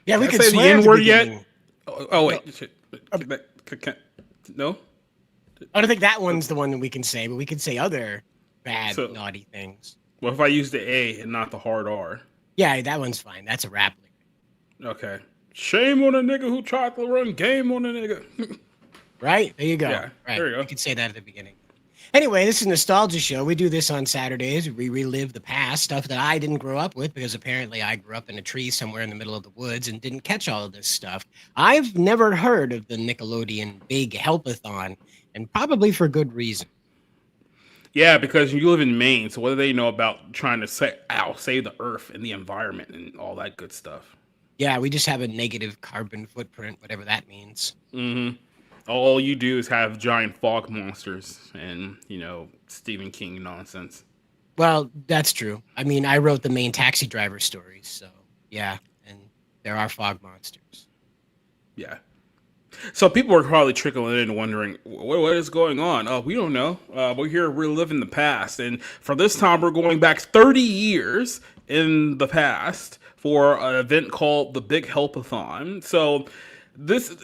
Yeah, we can say the N-word yet. Oh wait, no. I don't think that one's the one that we can say, but we can say other bad, naughty things. Well, if I use the A and not the hard R. Yeah, that one's fine. That's a rap lyric. Okay. Shame on a nigga who tried to run game on a nigga. Right? There you go. Yeah, right. There you go. You can say that at the beginning. Anyway, this is Nostalgia Show. We do this on Saturdays. We relive the past, stuff that I didn't grow up with, because apparently I grew up in a tree somewhere in the middle of the woods and didn't catch all of this stuff. I've never heard of the Nickelodeon Big Help-A-Thon, and probably for good reason. Yeah, because you live in Maine, so what do they know about trying to save the earth and the environment and all that good stuff? Yeah, we just have a negative carbon footprint, whatever that means. Mm-hmm. All you do is have giant fog monsters and, Stephen King nonsense. Well, that's true. I mean, I wrote the main Taxi Driver stories, so yeah, and there are fog monsters. Yeah. So people are probably trickling in wondering, what is going on? We don't know. We're here reliving the past. And for this time, we're going back 30 years in the past for an event called the Big Help-A-Thon. So this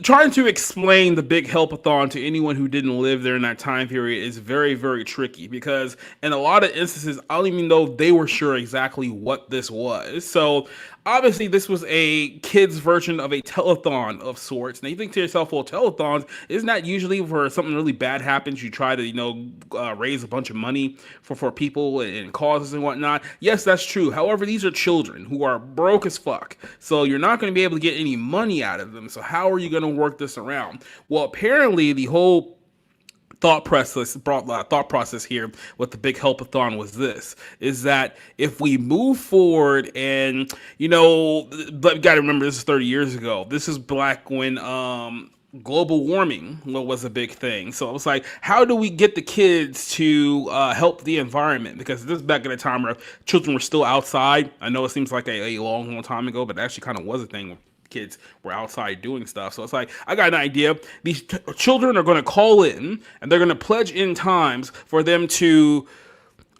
trying to explain the Big Help-A-Thon to anyone who didn't live there in that time period is very, very tricky, because in a lot of instances, I don't even know they were sure exactly what this was. So obviously this was a kid's version of a telethon of sorts. Now you think to yourself, well, telethons, isn't that usually where something really bad happens? You try to, raise a bunch of money for people and causes and whatnot. Yes, that's true. However, these are children who are broke as fuck. So you're not going to be able to get any money out of them. So how are you going to work this around? Well, apparently the whole thought process here with the Big Help-A-Thon was this, is that if we move forward and, but you got to remember this is 30 years ago. This is back when global warming was a big thing. So it was like, how do we get the kids to help the environment? Because this is back in a time where children were still outside. I know it seems like a long time ago, but it actually kind of was a thing when kids were outside doing stuff. So it's like, I got an idea. These children are going to call in and they're going to pledge in times for them to,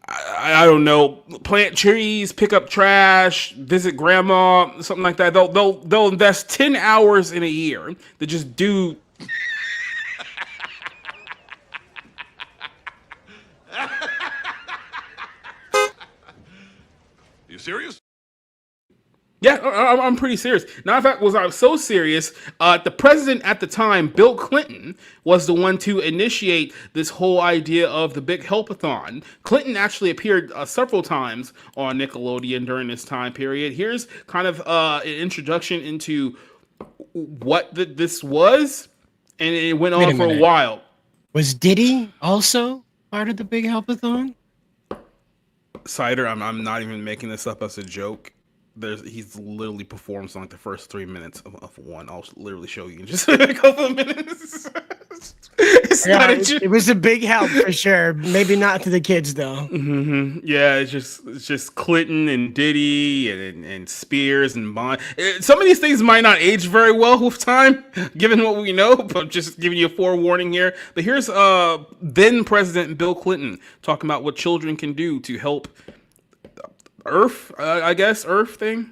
I don't know, plant trees, pick up trash, visit grandma, something like that. They'll invest 10 hours in a year to just do. You serious? Yeah, I'm pretty serious. Now, in fact, I was so serious, the president at the time, Bill Clinton, was the one to initiate this whole idea of the Big Help-A-Thon. Clinton actually appeared several times on Nickelodeon during this time period. Here's kind of an introduction into what this was, and it went on for a while. Was Diddy also part of the Big Help-A-Thon? Cider, I'm not even making this up as a joke. He's literally performs like the first 3 minutes of one. I'll literally show you in just a couple of minutes. It was a big help for sure. Maybe not to the kids though. Mm-hmm. Yeah, it's just Clinton and Diddy and Spears and Bond. Some of these things might not age very well with time, given what we know. But I'm just giving you a forewarning here. But here's then President Bill Clinton talking about what children can do to help Earth. I guess Earth thing.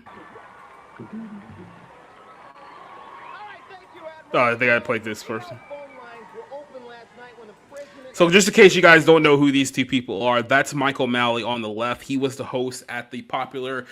Oh, I think I played this first. So just in case you guys don't know who these two people are, that's Mike O'Malley on the left. He was the host at the popular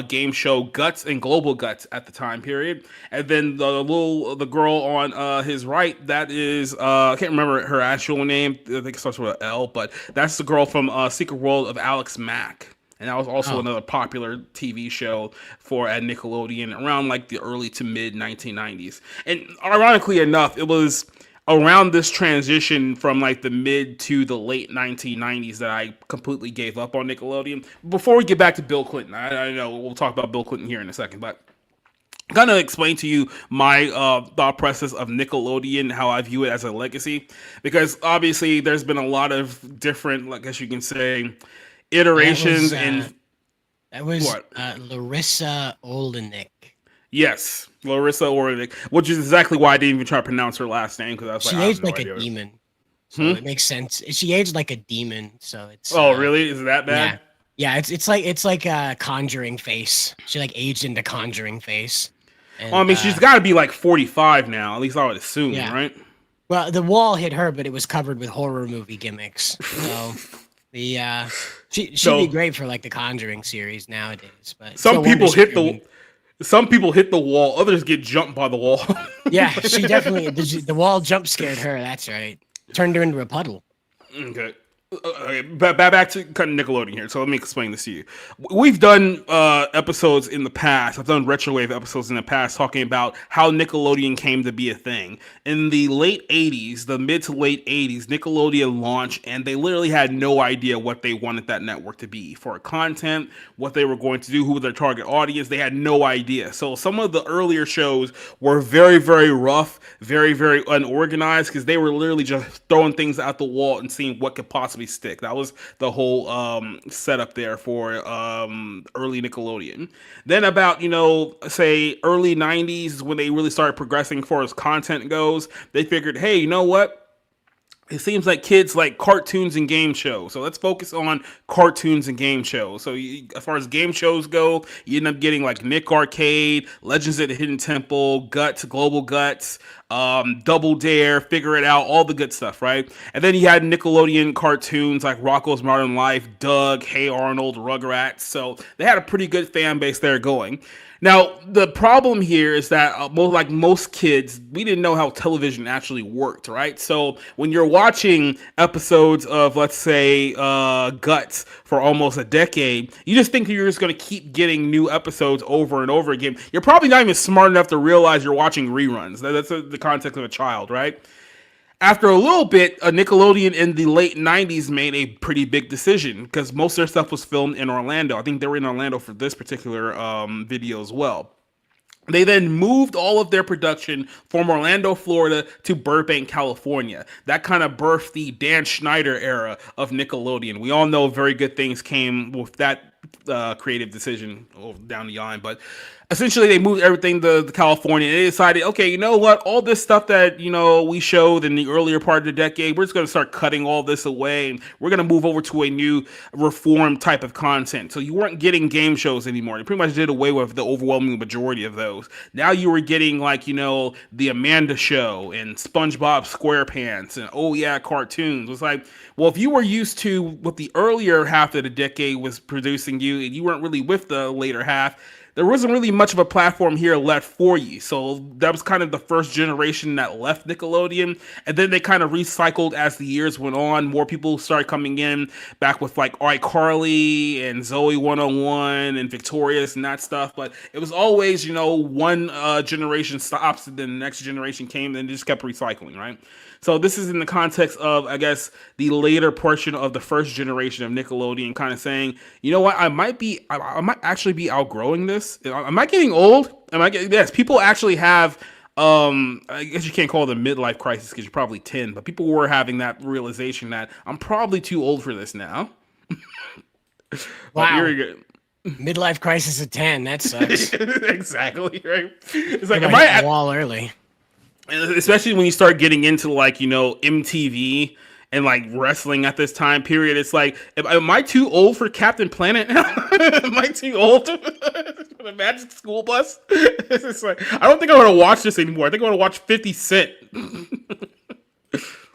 game show Guts and Global Guts at the time period. And then the girl on his right, that is, I can't remember her actual name. I think it starts with an L, but that's the girl from Secret World of Alex Mack. And that was also another popular TV show at Nickelodeon around like the early to mid 1990s. And ironically enough, it was around this transition from like the mid to the late 1990s that I completely gave up on Nickelodeon. Before we get back to Bill Clinton, I know we'll talk about Bill Clinton here in a second, but kind of explain to you my thought process of Nickelodeon, how I view it as a legacy, because obviously there's been a lot of different, I guess you can say, iterations. That was Larissa Oleynik. Yes, Clarissa Now, which is exactly why I didn't even try to pronounce her last name, because I was like, she aged like a demon, so it makes sense. She aged like a demon, so it's. Oh, really? Is it that bad? Yeah. It's like a Conjuring face. She like aged into Conjuring face. And, well, I mean, she's got to be like 45 now. At least I would assume, right? Well, the wall hit her, but it was covered with horror movie gimmicks. So she'd be great for like the Conjuring series nowadays. But some people hit the wall, others get jumped by the wall. Yeah, she definitely the wall jump scared her. That's right. Turned her into a puddle. Okay. Back to kind of Nickelodeon here. So let me explain this to you. We've done episodes in the past. I've done retrowave episodes in the past talking about how Nickelodeon came to be a thing. In the late 80s, the mid to late 80s, Nickelodeon launched, and they literally had no idea what they wanted that network to be for content, what they were going to do, who was their target audience. They had no idea. So some of the earlier shows were very, very rough, very, very unorganized, because they were literally just throwing things out the wall and seeing what could possibly stick. That was the whole setup there for early Nickelodeon. Then about, say early 90s is when they really started progressing as far as content goes. They figured, hey, you know what? It seems like kids like cartoons and game shows. So let's focus on cartoons and game shows. So as far as game shows go, you end up getting like Nick Arcade, Legends of the Hidden Temple, Guts, Global Guts, Double Dare, Figure It Out, all the good stuff, right? And then you had Nickelodeon cartoons like Rocko's Modern Life, Doug, Hey Arnold, Rugrats. So they had a pretty good fan base there going. Now, the problem here is that like most kids, we didn't know how television actually worked, right? So when you're watching episodes of, let's say, Guts for almost a decade, you just think you're just going to keep getting new episodes over and over again. You're probably not even smart enough to realize you're watching reruns. That's the context of a child, right? After a little bit, Nickelodeon in the late 90s made a pretty big decision because most of their stuff was filmed in Orlando. I think they were in Orlando for this particular video as well. They then moved all of their production from Orlando, Florida to Burbank, California. That kind of birthed the Dan Schneider era of Nickelodeon. We all know very good things came with that creative decision down the line, but essentially they moved everything to California. They decided, okay, you know what, all this stuff that we showed in the earlier part of the decade, we're just going to start cutting all this away, and we're going to move over to a new reformed type of content. So you weren't getting game shows anymore. They pretty much did away with the overwhelming majority of those. Now you were getting the Amanda Show and SpongeBob SquarePants and oh yeah, cartoons. It was like, well, if you were used to what the earlier half of the decade was producing you and you weren't really with the later half, there wasn't really much of a platform here left for you. So that was kind of the first generation that left Nickelodeon. And then they kind of recycled as the years went on. More people started coming in back with like iCarly and Zoe 101 and Victorious and that stuff. But it was always, one generation stops and then the next generation came and just kept recycling, right? So this is in the context of, I guess, the later portion of the first generation of Nickelodeon kind of saying, you know what, I might actually be outgrowing this. Am I getting old? Yes, people actually have I guess you can't call it a midlife crisis because you're probably 10, but people were having that realization that I'm probably too old for this now. But Wow. here you go. Midlife crisis at 10. That sucks. Exactly, right? It's like, Am am I hit at, the wall early? especially when you start getting into like, MTV and like wrestling at this time period, it's like, am I too old for Captain Planet now? Am I too old for the Magic School Bus? It's just like, I don't think I want to watch this anymore. I think I want to watch 50 Cent. The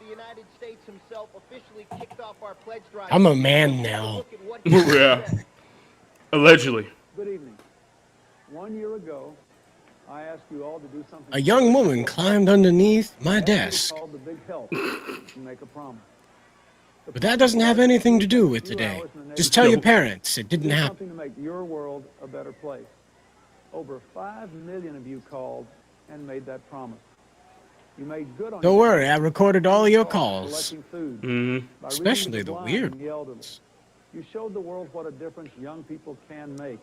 United States himself officially kicked off our pledge drive. I'm a man now. Look at what he Yeah. said. Allegedly. Good evening. 1 year ago, I asked you all to do something. A young woman climbed underneath my It's desk. called the Big Help. To make a promise. But that doesn't have anything to do with today. Just tell your parents it didn't Do happen. something to make your world a better place. Over 5 million of you called and made that promise. You made good on Don't your worry, I recorded all your promise, calls. collecting food, Mm-hmm. by reading Especially to the blind weird and the elderly. You showed the world what a difference young people can make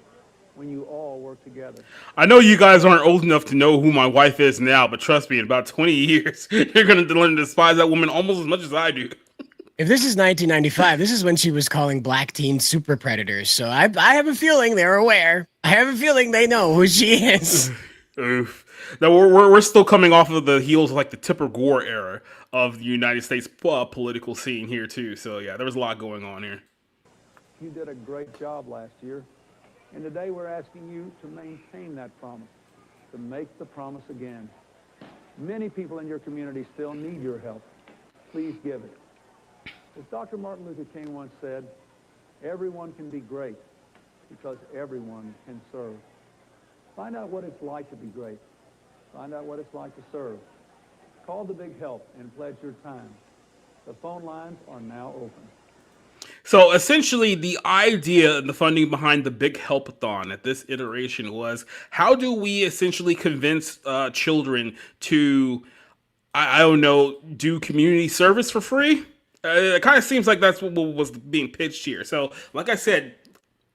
when you all work together. I know you guys aren't old enough to know who my wife is now, but trust me, in about 20 years, you're going to learn to despise that woman almost as much as I do. If this is 1995, this is when she was calling black teens super predators. So I have a feeling they're aware. I have a feeling they know who she is. Oof. Now we're still coming off of the heels of like the Tipper Gore era of the United States political scene here too. So yeah, there was a lot going on here. You did a great job last year, and today we're asking you to maintain that promise, to make the promise again. Many people in your community still need your help. Please give it. As Dr. Martin Luther King once said, everyone can be great because everyone can serve. Find out what it's like to be great. Find out what it's like to serve. Call the Big Help and pledge your time. The phone lines are now open. So essentially, the idea and the funding behind the Big Help-A-Thon at this iteration was, how do we essentially convince children to, I don't know, do community service for free? It kind of seems like that's what was being pitched here. So, like I said,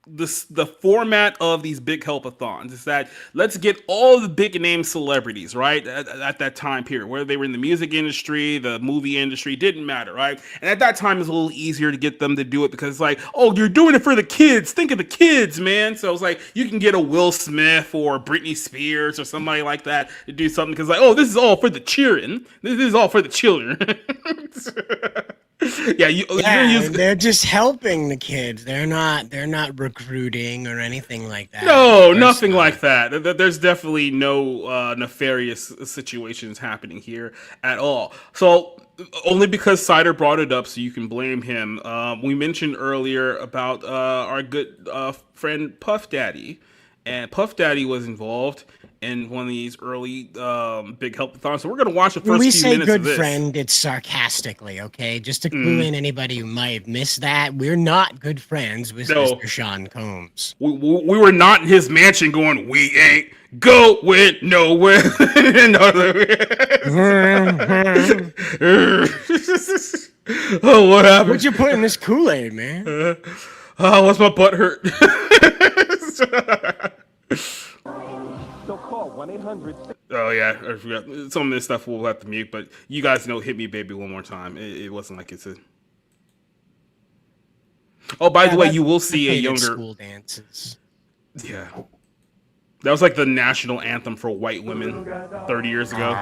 the format of these Big Help-A-Thons is that let's get all the big name celebrities, right, at that time period, whether they were in the music industry, the movie industry, didn't matter, right? And at that time, it's a little easier to get them to do it because it's like, oh, you're doing it for the kids. Think of the kids, man. So it's like you can get a Will Smith or Britney Spears or somebody like that to do something because like, oh, this is all for the cheering. This is all for the children. Yeah, They're just helping the kids. They're not recruiting or anything like that. No, nothing like that. There's definitely no nefarious situations happening here at all. So only because Cider brought it up, so you can blame him. We mentioned earlier about our good friend Puff Daddy, and Puff Daddy was involved in one of these early Big Help-A-Thons. So we're going to watch the first When we few say minutes of good this. friend, it's sarcastically, okay? Just to clue in anybody who might have missed that, we're not good friends with Mr. Sean Combs. We were not in his mansion going, we ain't going nowhere. Oh, what happened? What'd you put in this Kool-Aid, man? Oh, what's my butt hurt? So call 1-800. Oh yeah, I forgot. Some of this stuff we'll have to mute, but you guys know "Hit Me, Baby, One More Time." It wasn't like it's a. Oh, by the way, you will see a younger school dances. Yeah, that was like the national anthem for white women 30 years ago.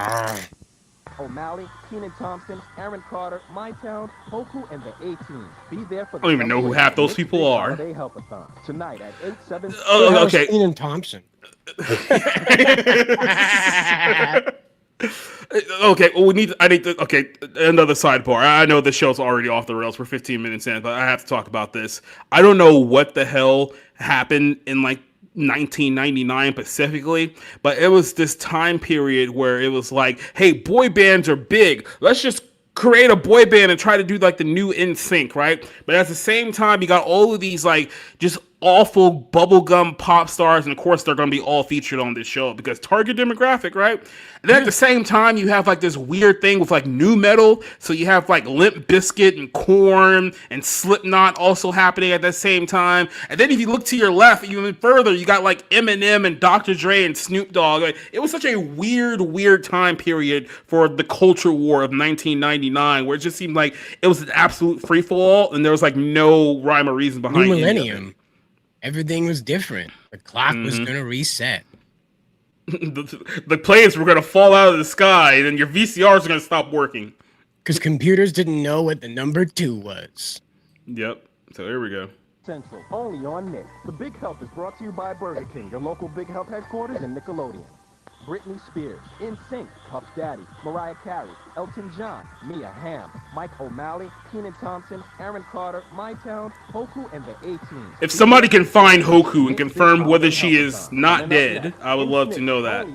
O'Malley, Keenan Thompson, Aaron Carter, My Town, Hoku, and the A-Team. Be there for the I don't even know who half those people are. Holiday Help-A-Thon tonight at 8/7. Oh, okay. Keenan Thompson. Okay, well, okay, another sidebar. I know this show's already off the rails. We're 15 minutes in, but I have to talk about this. I don't know what the hell happened in like 1999 specifically, but it was this time period where it was like, hey, boy bands are big. Let's just create a boy band and try to do like the new NSYNC, right? But at the same time, you got all of these like just awful bubblegum pop stars, and of course they're going to be all featured on this show because target demographic, right? And then at the same time, you have like this weird thing with like new metal. So you have like Limp Bizkit and Korn and Slipknot also happening at the same time. And then if you look to your left even further, you got like Eminem and Dr. Dre and Snoop Dogg. Like, it was such a weird time period for the culture war of 1999, where it just seemed like it was an absolute free for all, and there was like no rhyme or reason behind New it. millennium. Everything was different. The clock was going to reset. The planes were going to fall out of the sky, and then your VCRs are going to stop working. Because computers didn't know what the number 2 was. Yep. So here we go. Central, only on Nick. The Big Help is brought to you by Burger King, your local Big Help headquarters, and Nickelodeon. Britney Spears, NSYNC, Puff Daddy, Mariah Carey, Elton John, Mia Hamm, Mike O'Malley, Kenan Thompson, Aaron Carter, My Town, Hoku, and the A-Team. If somebody can find Hoku and confirm whether she is not dead, I would love to know that.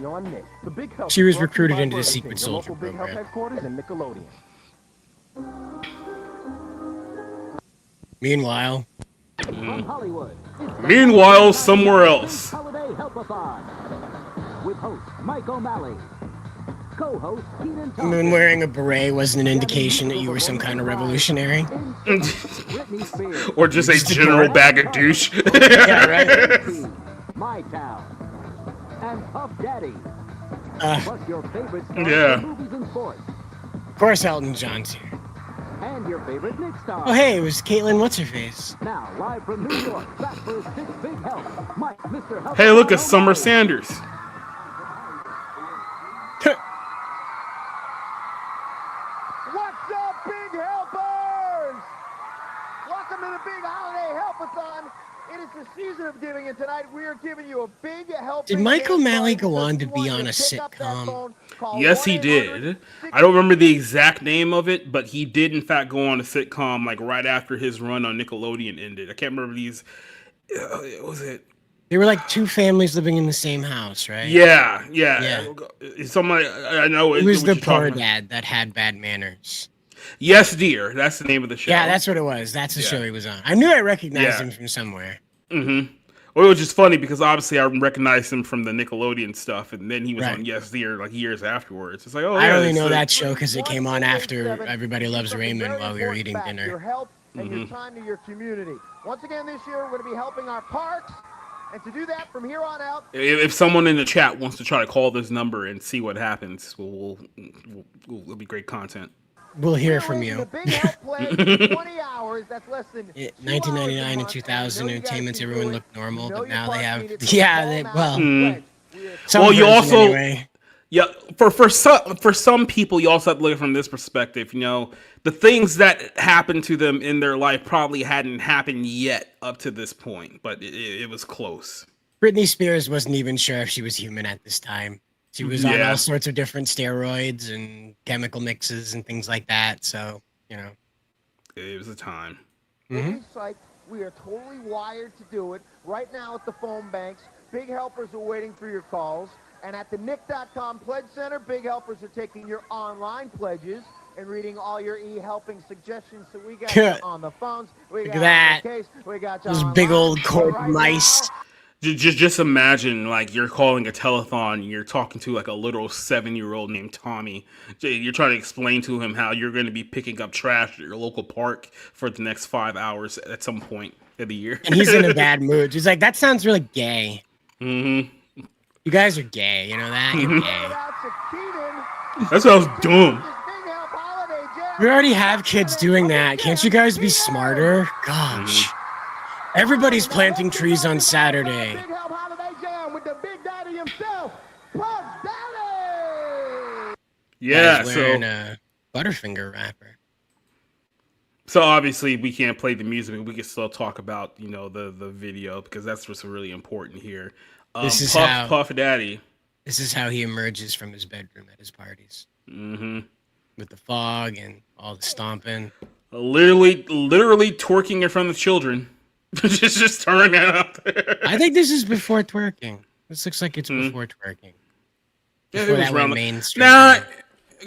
She was recruited into the Secret Soldier program. Headquarters and Nickelodeon. Meanwhile, somewhere else. Holiday Help-A-Thon with host Mike O'Malley, co-host Kenan Thompson. when wearing a beret wasn't an indication that you were some kind of revolutionary. Or just a general bag of douche. Yeah, right. My Town and Puff Daddy. Plus your favorite stars Yeah. from movies and sports. Of course, Elton John's here. And your favorite Nick star. Oh, hey, it was Caitlin What's-Her-Face. Now, live from New York, back for his 6 Big Help. Mike, Mr. Help. Hey, look, it's Summer Sanders. What's up, Big Helpers? Welcome to the Big Holiday Help-A-Thon. It is the season of giving, and tonight we are giving you a big help. Did Mike O'Malley go on to be on a sitcom? Yes, he did. I don't remember the exact name of it, but he did in fact go on a sitcom like right after his run on Nickelodeon ended. I can't remember these. Was it? They were like 2 families living in the same house, right? Yeah. Somebody I know. It was the what you're poor talking about. dad that had bad manners. Yes, dear. That's the name of the show. Yeah, that's what it was. That's the show he was on. I knew I recognized Yeah. him from somewhere. Mm-hmm. Well, it was just funny because obviously I recognized him from the Nickelodeon stuff, and then he was Right. on Yes Dear like years afterwards. It's like, oh, I yeah, only it's know the- that show because it came on after Everybody Loves Raymond while we were eating Your dinner. help and your time to your community. Once again, this year we're going to be helping our parks, and to do that from here on out. If someone in the chat wants to try to call this number and see what happens, it'll be great content. We'll hear We're from raising you. the Big Help pledge, 20 hours. That's less than 2 hours a 1999 and month. 2000 I know you guys entertainments, can everyone do it. looked normal, You know but your now they park have. need it. Yeah, Small they, amount well, of pledge. We are some Well, you version also- anyway. Yeah, for some people, you also have to look at it from this perspective. You know, the things that happened to them in their life probably hadn't happened yet up to this point, but it was close. Britney Spears wasn't even sure if she was human at this time. She was on Yeah. all sorts of different steroids and chemical mixes and things like that. So, you know. It was a time. Mhm. Site. We are totally wired to do it. Right now at the phone banks, Big Helpers are waiting for your calls. And at the Nick.com Pledge Center, Big Helpers are taking your online pledges and reading all your e-helping suggestions. So we got you on the phones. We Look got at you on the case. We got you Those online. big old And cord right mice. now, Just imagine, like, you're calling a telethon and you're talking to, like, a literal 7-year-old named Tommy. You're trying to explain to him how you're going to be picking up trash at your local park for the next 5 hours at some point of the year. And he's in a bad mood. He's like, that sounds really gay. Mm-hmm. You guys are gay. You know that? You're gay. out to Keaton. That sounds dumb. This Big Help Holiday Jam. We already have kids doing that. Can't you guys be smarter? Gosh. Everybody's planting trees on Saturday. Big Help Holiday Jam with the Big Daddy himself, Puff Daddy. Yeah, He's so wearing a Butterfinger wrapper. so obviously we can't play the music, but we can still talk about, you know, the video because that's what's really important here. This is Puff, how- Puff Daddy. This is how he emerges from his bedroom at his parties. Mm-hmm. With the fog and all the stomping. Literally twerking in front of children. just turning that up there. I think this is before twerking. This looks like it's before twerking. Yeah, Before it was that around went the- mainstream. Nah,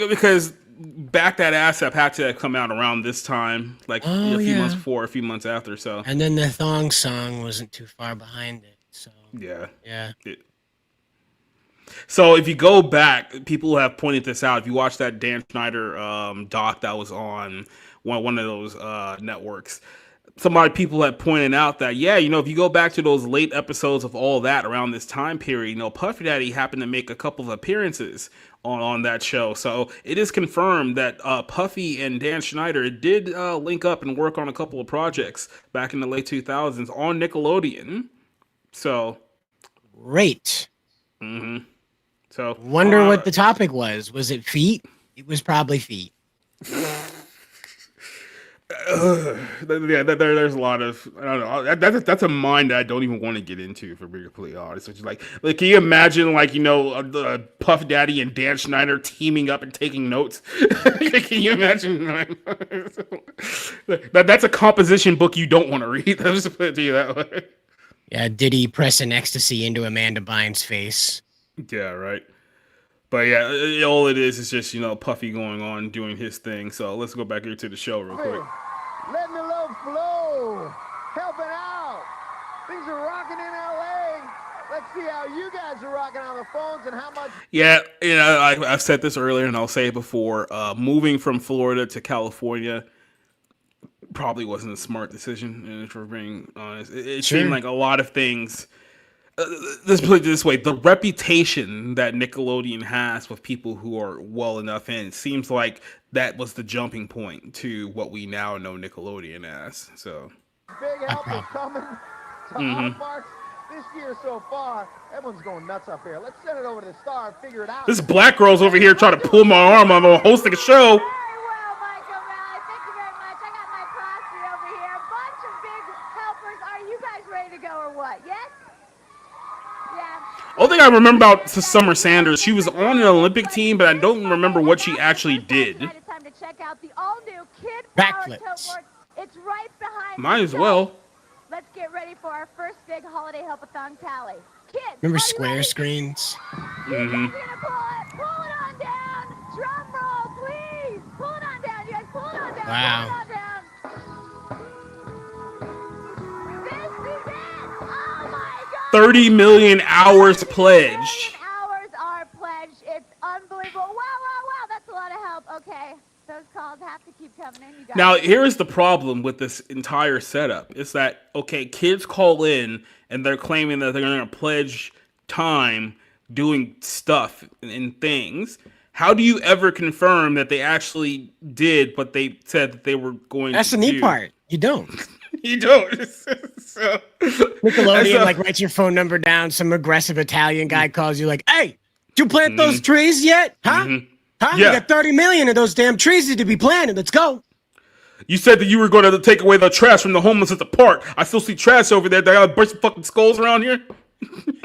because Back That Ass Up had to have come out around this time, like a few months before, a few months after. So, and then the Thong song wasn't too far behind it. So yeah. yeah. So if you go back, people have pointed this out. If you watch that Dan Schneider doc that was on one of those networks, people have pointed out that, if you go back to those late episodes of All That around this time period, Puff Daddy happened to make a couple of appearances on that show. So it is confirmed that Puffy and Dan Schneider did link up and work on a couple of projects back in the late 2000s on Nickelodeon. So great. Mm-hmm. So wonder what the topic was. Was it feet? It was probably feet. There's a lot of, I don't know. That's a mind that I don't even want to get into, for being completely honest. Which is like, can you imagine, Puff Daddy and Dan Schneider teaming up and taking notes? Can you imagine? That's a composition book you don't want to read. I'll just put it to you that way. Yeah, Diddy pressing ecstasy into Amanda Bynes' face. Yeah, right. But yeah, all it is just, Puffy going on doing his thing. So let's go back here to the show real quick. Letting the love flow, helping out. Things are rocking in LA. Let's see how you guys are rocking on the phones and how much. Yeah, I've said this earlier and I'll say it before. Moving from Florida to California probably wasn't a smart decision, and for being honest. It seemed like a lot of things. Let's put it this way: the reputation that Nickelodeon has with people who are well enough in, it seems like that was the jumping point to what we now know Nickelodeon as. So, big help is coming to our parks this year so far. Everyone's going nuts up here. Let's send it over to the star and figure it out. This black girl's over here trying to pull my arm on hosting a show. Only thing I remember about Summer Sanders, she was on an Olympic team, but I don't remember what she actually did. Backflips. It's right behind. Might as well. Let's get ready for our first big holiday Help-A-Thon tally. Kids, remember square screens? Mm-hmm. Pull it on down. Drum roll, please. Pull it on down. You guys, pull it on down. Wow. Pull it on down. This is it. Oh my God. 30 million hours pledged. 30 million hours are pledged. It's unbelievable. Wow. That's a lot of help. Okay. Those calls have to keep coming in, you guys. Now, here's the problem with this entire setup. It's that, kids call in and they're claiming that they're going to pledge time doing stuff and things. How do you ever confirm that they actually did what they said that they were going to do? That's the neat part. You don't. You don't. Nickelodeon writes your phone number down. Some aggressive Italian guy calls you like, "Hey, did you plant those trees yet? Huh? Mm-hmm. Huh? Yeah. You got 30 million of those damn trees to be planted. Let's go." You said that you were going to take away the trash from the homeless at the park. I still see trash over there. They got a bunch of fucking skulls around here.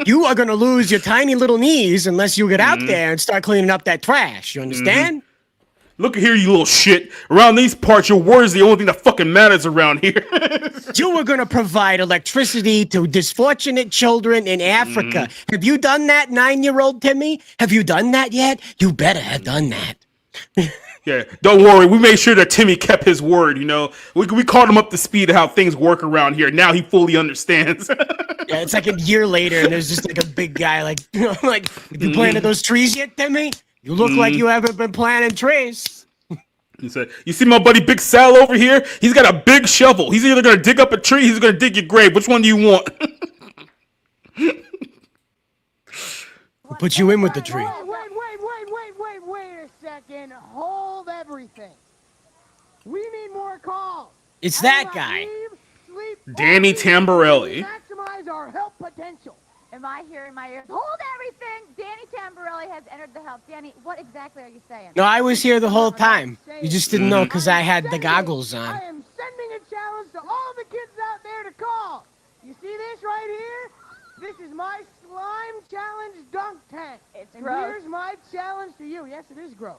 You are going to lose your tiny little knees unless you get out there and start cleaning up that trash. You understand? Look at here, you little shit. Around these parts, your word is the only thing that fucking matters around here. You were going to provide electricity to disfortunate children in Africa. Have you done that, 9-year-old Timmy? Have you done that yet? You better have done that. Yeah, don't worry. We made sure that Timmy kept his word, We called him up to speed of how things work around here. Now he fully understands. Yeah, it's like a year later, and there's just like a big guy like, have you planted those trees yet, Timmy? You look like you haven't been planting trees. He said, "You see my buddy Big Sal over here? He's got a big shovel. He's either going to dig up a tree, he's going to dig your grave. Which one do you want?" We'll put you in with the tree. Wait a second. Hold everything. We need more calls. It's that guy. Danny Tamborelli. Maximize our help potential. Am I hearing my ears? Hold everything. Danny Tamborelli has entered the help. Danny, what exactly are you saying? No, I was here the whole time. You just didn't know because I had the goggles on. I am sending a challenge to all the kids out there to call. You see this right here? This is my slime challenge dunk tank. It's and gross. Here's my challenge to you. Yes, it is gross.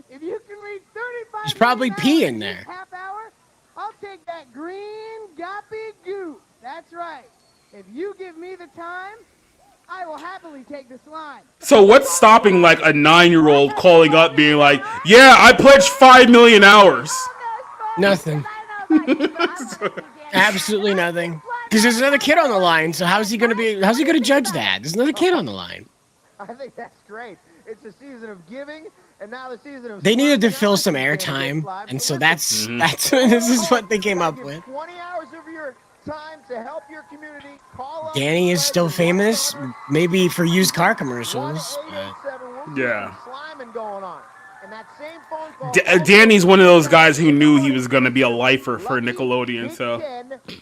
If you can read 35 There's probably million pee hours in this there. half hour, I'll take that green goppy goo. That's right. If you give me the time, I will happily take this line. So what's stopping like a 9-year-old calling up being like, yeah, I pledged 5 million hours? Nothing. Absolutely nothing. Because there's another kid on the line, so how's he gonna judge that? There's another kid on the line. I think that's great. It's a season of giving, and now the season of... They needed to fill some airtime, and so that's this is what they came up with. 20 hours of your time to help your community. Call up Danny is still famous, maybe for used car commercials. 1-887. Yeah. Sliming going on. And that same phone call... Danny's one of those guys who knew he was gonna be a lifer for Nickelodeon, so.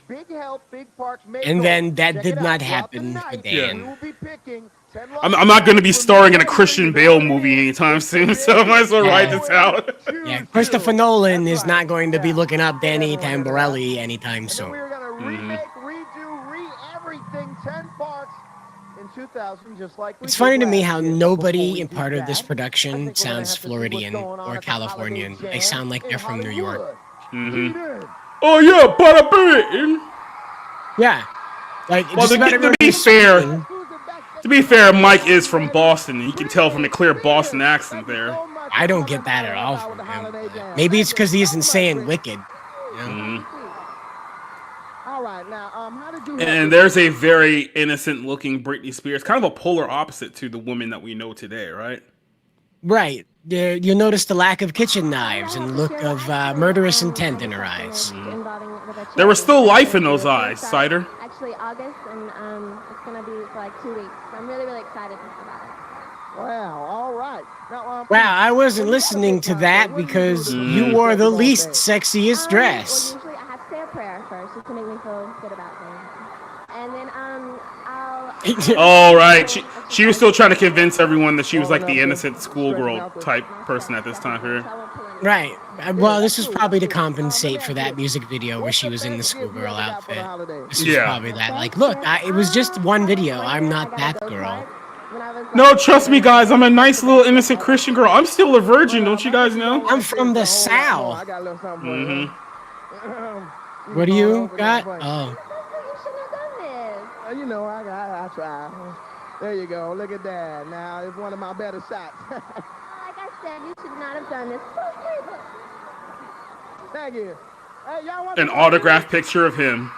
Big Help, Big Park, And then that did not happen for Dan. We will be picking 10 I'm not gonna be starring in a Christian Bale movie anytime soon, so I might as well write this out. Yeah, Christopher Nolan is not going to be looking up Danny Tamborelli anytime soon. We're gonna remake, redo, everything 10 parts in 2000, just like we It's funny did to me last how year. nobody Before we in do part of that, this I think production we're gonna sounds have to see what's Floridian going on or at the Holiday Californian. They Jam sound like they're from New York. Hollywood. Oh yeah, bada bing. Yeah. Like, Well, just about to everyone be who's fair, speaking- to be fair, Mike is from Boston, and you can tell from the clear Boston accent there. I don't get that at all from him. But maybe it's because he isn't saying wicked. You know? All right, now, how did you... And there's a very innocent-looking Britney Spears, kind of a polar opposite to the woman that we know today, right? Right. You'll notice the lack of kitchen knives and the look of murderous intent in her eyes. There was still life in those eyes, Cider. Actually, August, and it's gonna be for like 2 weeks. So I'm really, really excited about it. Wow, all right. Now, Wow, I wasn't listening to that because you wore the least sexiest dress. Well, usually I have to say a prayer first just to make me feel good about things. And then I'll... Oh, right. She was still trying to convince everyone that she was like the innocent schoolgirl type person at this time here. Right. Well, this was probably to compensate for that music video where she was in the schoolgirl outfit. This was Yeah. probably that. Like, look, it was just one video. I'm not that girl. No, trust me, guys. I'm a nice little innocent Christian girl. I'm still a virgin, don't you guys know? I'm from the South. I got a little something for you. What do you got? Oh. You shouldn't have done this. You know, I try. There you go. Look at that. Now, it's one of my better shots. Like I said, you should not have done this. Thank you. Hey, y'all want An autographed picture of him.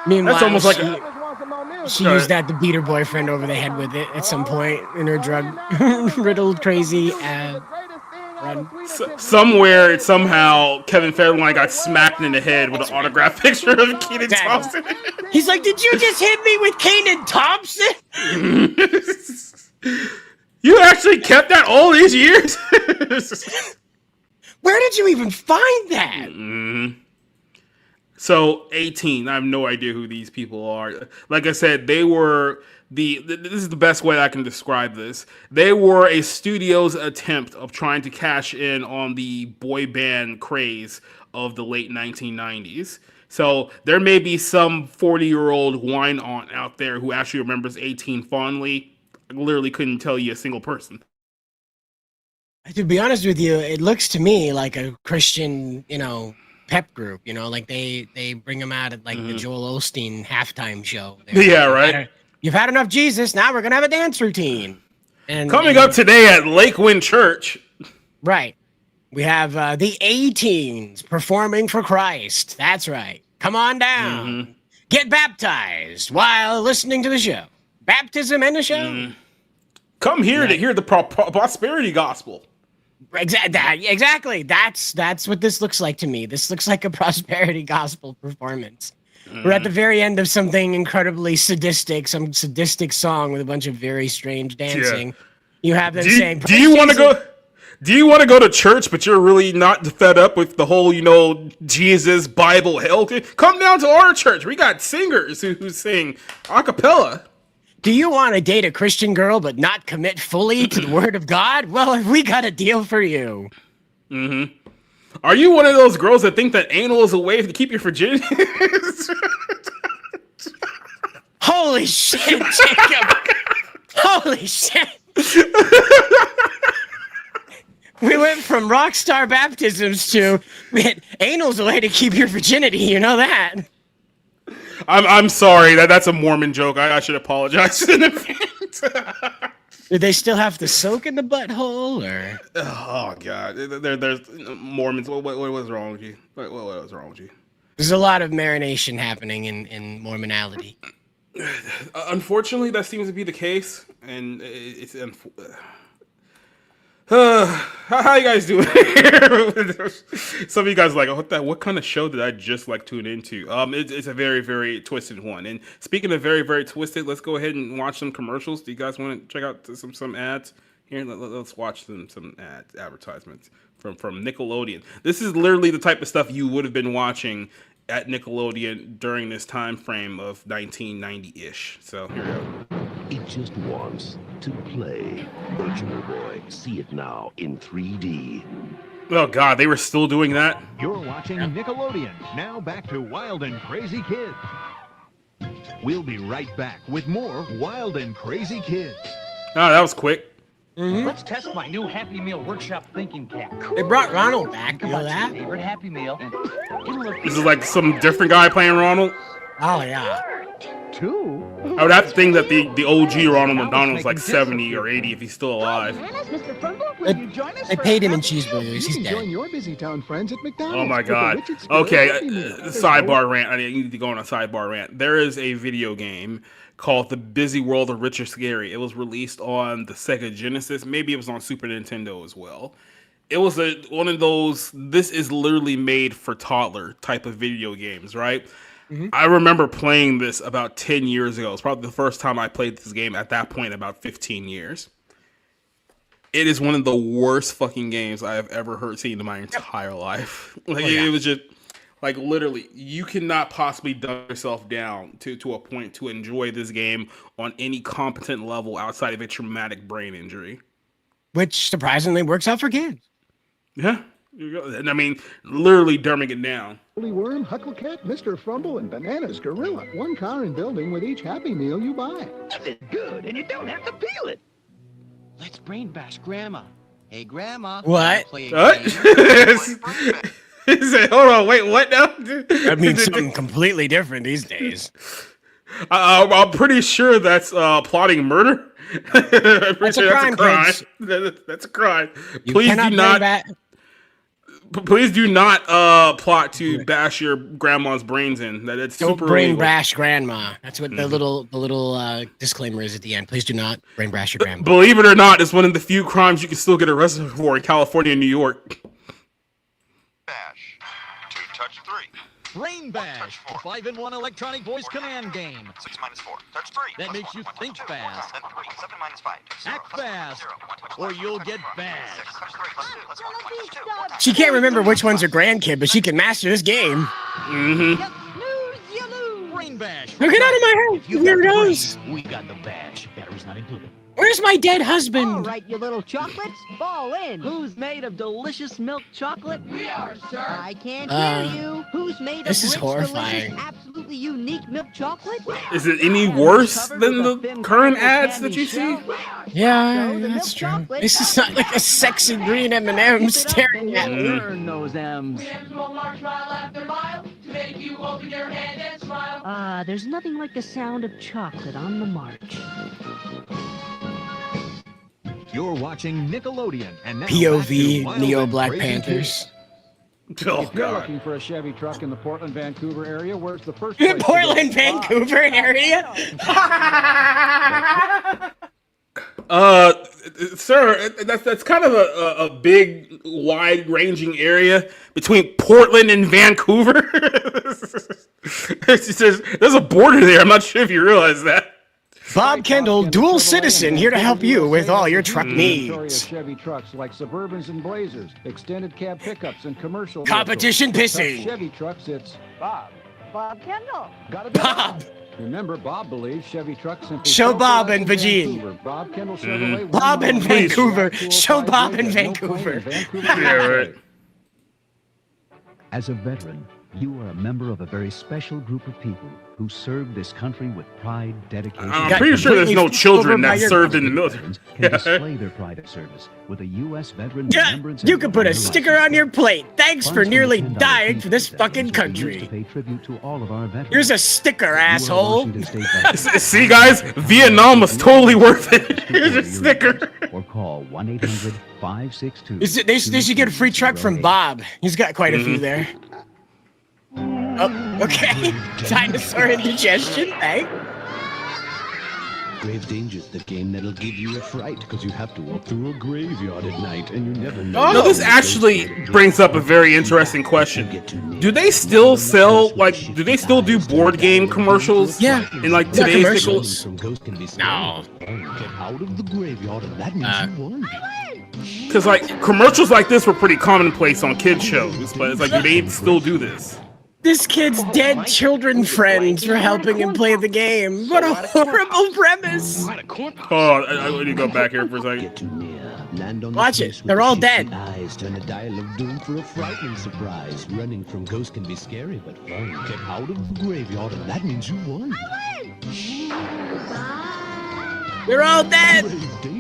Meanwhile, That's almost like she used that to beat her boyfriend over the head with it at some point in her drug-riddled, crazy run. Somewhere, somehow, Kevin Federline got smacked in the head with an autographed picture of Kenan Thompson. He's like, did you just hit me with Kenan Thompson? You actually kept that all these years? Where did you even find that? So 18, I have no idea who these people are. Like I said, they were this is the best way I can describe this. They were a studio's attempt of trying to cash in on the boy band craze of the late 1990s. So there may be some 40-year-old wine aunt out there who actually remembers 18 fondly. I literally couldn't tell you a single person. To be honest with you, it looks to me like a Christian, pep group, like they bring them out at like the Joel Osteen halftime show. Yeah, right. You've had enough Jesus. Now we're gonna have a dance routine. And coming up today at Lakewind Church. Right. We have the A-Teens performing for Christ. That's right. Come on down. Get baptized while listening to the show. Baptism and the show. Come here to hear the prosperity gospel. Exactly. That's what this looks like to me. This looks like a prosperity gospel performance. We're at the very end of something incredibly sadistic, some sadistic song with a bunch of very strange dancing. Yeah. You have them saying, Do you want to go to church, but you're really not fed up with the whole, Jesus, Bible, hell? Come down to our church. We got singers who sing a cappella. Do you want to date a Christian girl but not commit fully to the word of God? Well, we got a deal for you. Are you one of those girls that think that anal is a way to keep your virginity? Holy shit, Jacob. Holy shit. We went from rock star baptisms to anal's a way to keep your virginity. You know that. I'm sorry. That's a Mormon joke. I should apologize in advance. Do they still have to soak in the butthole, or? Oh God, there's Mormons. What was wrong with you? What was wrong with you? There's a lot of marination happening in Mormonality. Unfortunately, that seems to be the case, and it's how you guys doing here? Some of you guys are like, what kind of show did I just like tune into? It's a very, very twisted one. And speaking of very, very twisted, let's go ahead and watch some commercials. Do you guys want to check out some ads here? Let's watch some advertisements from Nickelodeon. This is literally the type of stuff you would have been watching at Nickelodeon during this time frame of 1990-ish. So here we go. It just wants to play. Virtual Boy, see it now in 3D. Oh God, they were still doing that? You're watching Nickelodeon. Now back to Wild and Crazy Kids. We'll be right back with more Wild and Crazy Kids. Oh, that was quick. Let's test my new Happy Meal Workshop thinking cap. They brought Ronald back. You know that? Favorite Happy Meal. This is like some different guy playing Ronald. Oh yeah. Two? I would have to think that the OG Ronald McDonald's like 70 or 80 if he's still alive. Mr. Frumble, will you join us They for paid him in Happy Meal? cheeseburgers. He's dead. your busy town friends at McDonald's. Oh my with the God. rich experience Okay, Happy Meal. sidebar rant. I need to go on a sidebar rant. There is a video game called The Busy World of Rich or Scary. It was released on the Sega Genesis. Maybe it was on Super Nintendo as well. It was one of those, this is literally made for toddler type of video games, right? I remember playing this about 10 years ago. It's probably the first time I played this game at that point, about 15 years. It is one of the worst fucking games I have ever seen in my entire life. Like, it was just, like, literally, you cannot possibly dumb yourself down to a point to enjoy this game on any competent level outside of a traumatic brain injury. Which surprisingly works out for kids. Yeah. And I mean, literally dumbing it down. Holy Worm, Hucklecat, Mr. Frumble, and Bananas Gorilla. One car and building with each Happy Meal you buy. It's good, and you don't have to peel it. Let's brain bash Grandma. Hey, Grandma. What? Play a What? game. He said, hold on, wait, what now? That means something completely different these days. I'm pretty sure that's plotting murder. I'm pretty That's a sure crime, Prince. That's a crime. You Please cannot do bring not. back. Please do not plot to bash your grandma's brains in. That's Don't super brain illegal. bash grandma. That's what the little disclaimer is at the end. Please do not brain bash your grandma. Believe it or not, it's one of the few crimes you can still get arrested for in California and New York. Bash. 2 touch 3. Brain bash. A 5-in-1 electronic voice command game. 6 minus 4. Touch 3. That makes you think fast. Then 3. 7 minus 5. 0. Act fast, or you'll get bashed. Touch 3. Plus 2. Let's go. Minus 2. She can't remember which one's her grandkid, but she can master this game. Brain bash. Now get out of my house, you weirdos! We got the badge. Batteries not included. Where's my dead husband? right, you little chocolates, fall in. Who's made of delicious milk chocolate? We are, sir. I can't hear you. Who's made this of is rich, horrifying. delicious, absolutely unique milk chocolate? Is it any worse than the current ads that you see? Yeah, that's true. This is not like a sexy green M&M staring at me. Burn those M's. There's nothing like the sound of chocolate on the march. You're watching Nickelodeon, and now POV back to Neo Wild Black and Crazy Panthers. Oh, If you're God. looking for a Chevy truck in the Portland, Vancouver area, where's the first place to go? Portland, Vancouver area. Sir, that's kind of a big, wide-ranging area between Portland and Vancouver. There's a border there. I'm not sure if you realize that. Bob Kendall, dual citizen, here to help you with all your truck Inventory of needs. Chevy trucks like Suburbans and Blazers, extended cab pickups, and commercial Competition vehicles. pissing. Chevy trucks, it's Bob. Bob Kendall. Gotta be Bob. Remember, Bob believes Chevy trucks simply Show sell Bob cars and in Vagine. Vancouver. Bob Kendall Chevrolet. Bob in 1 mile Vancouver. Cool Show 5 Bob in ways, no claim Vancouver. in Vancouver. Yeah, right. As a veteran, You are a member of a very special group of people who serve this country with pride, dedication. I'm pretty sure there's no children that served in the military. Can display their pride of service with a U.S. veteran remembrance. You can put a sticker on your plate. Thanks for nearly dying for this fucking country. Pay tribute to all of our veterans. Here's a sticker, asshole. See, guys, Vietnam was totally worth it. Here's a sticker. Or call 1-800-562. They should get a free truck from Bob. He's got quite a few there. Oh, okay. Dinosaur indigestion, thanks. Grave Danger's the game that'll give you a fright because you have to walk through a graveyard at night and you never know. No, this actually brings up a very interesting question. Do they still sell, like, do they still do board game commercials? Yeah. In, like, today's Nickelodeon? No. Get out of the graveyard and that means you won. Because, like, commercials like this were pretty commonplace on kids' shows, but it's like, do they still do this? This kid's dead children friends for helping him play the game. What a horrible premise. Oh, I need to go back here for a second. Watch it. They're all dead. Eyes turn a dial of doom for a frightening surprise. Running from ghosts can be scary but fun. Get out of the graveyard and that means you won. They're all dead.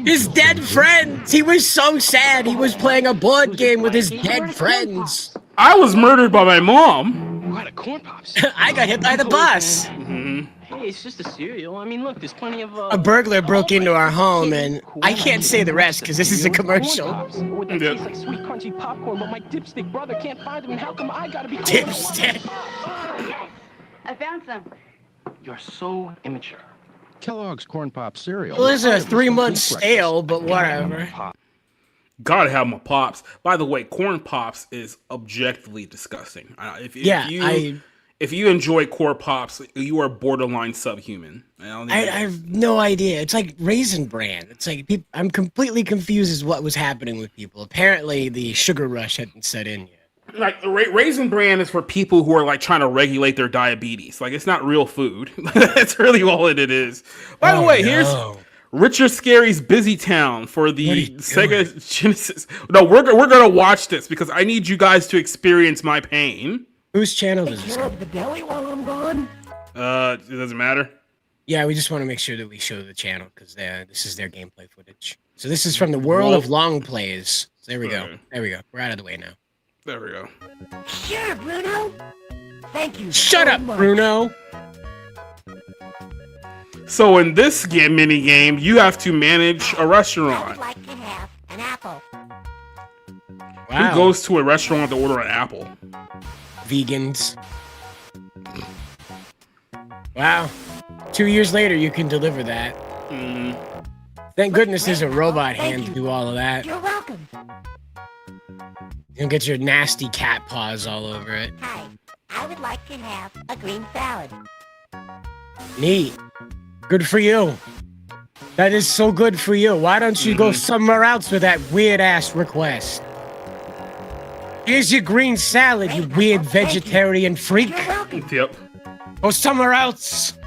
His dead friends. He was so sad. He was playing a board game with his dead friends. I was murdered by my mom. What a corn pops. I got hit by the bus. Hey, it's just a cereal. I mean, look, there's plenty of. A burglar broke into our home, and I can't say the rest because this is a commercial. Would they taste like sweet, crunchy popcorn, but my dipstick brother can't find them, and how come I gotta be Dipstick? I found some. You're so immature. Kellogg's Corn Pop cereal. Well, it's a 3-month stale, but whatever. Gotta have my pops. By the way, corn pops is objectively disgusting. If you enjoy corn pops, you are borderline subhuman. I have no idea. It's like Raisin Bran. It's like I'm completely confused as what was happening with people. Apparently, the sugar rush hadn't set in yet. Like Raisin Bran is for people who are like trying to regulate their diabetes. Like it's not real food. That's really all it is. By the way, here's Richard Scarry's Busy Town for the Sega Genesis. No, we're gonna watch this because I need you guys to experience my pain. Whose channel does this? The deli while I'm gone. It doesn't matter. Yeah, we just want to make sure that we show the channel because this is their gameplay footage. So this is from the World of Long Plays. So there we go. There we go. We're out of the way now. There we go. Sure, Bruno. Thank you. Shut up, Bruno. So in this mini game, you have to manage a restaurant. I would like to have an apple. Wow. Who goes to a restaurant to order an apple? Vegans. Wow. 2 years later, you can deliver that. Thank goodness there's a robot hand to do all of that. You're welcome. You'll get your nasty cat paws all over it. Hi. I would like to have a green salad. Neat. Good for you. That is so good for you. Why don't you go somewhere else with that weird-ass request? Here's your green salad, you weird vegetarian freak. Yep. Go somewhere else.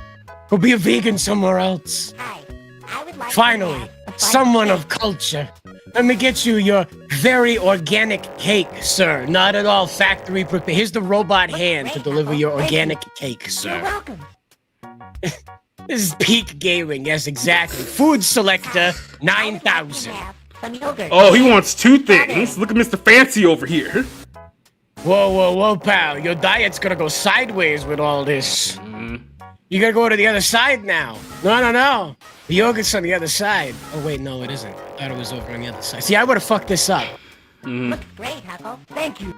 Go be a vegan somewhere else. Hi. I would like Finally, someone of culture. Let me get you your very organic cake, sir. Not at all factory prepared. Here's the robot hand to deliver your organic cake, sir. You're welcome. This is peak gaming. Yes, exactly. Food selector 9000. Oh, he wants two things. Look at Mr. Fancy over here. Whoa, pal. Your diet's gonna go sideways with all this. You gotta go to the other side now. No. The yogurt's on the other side. Oh, wait, no, it isn't. I thought it was over on the other side. See, I would've fucked this up. Looks great, Huckle. Thank you.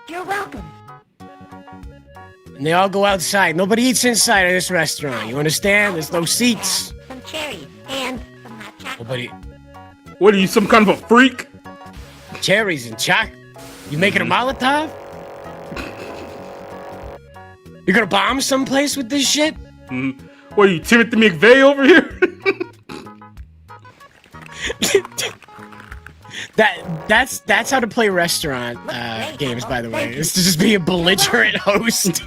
You're welcome. And they all go outside. Nobody eats inside of this restaurant. You understand? There's no seats. Some cherries and some hot chocolate. Nobody. What are you, some kind of a freak? Cherries and chocolate. You making a Molotov? You gonna bomb someplace with this shit? What are you, Timothy McVeigh over here? That's how to play restaurant games, by the way. It's to just be a belligerent host.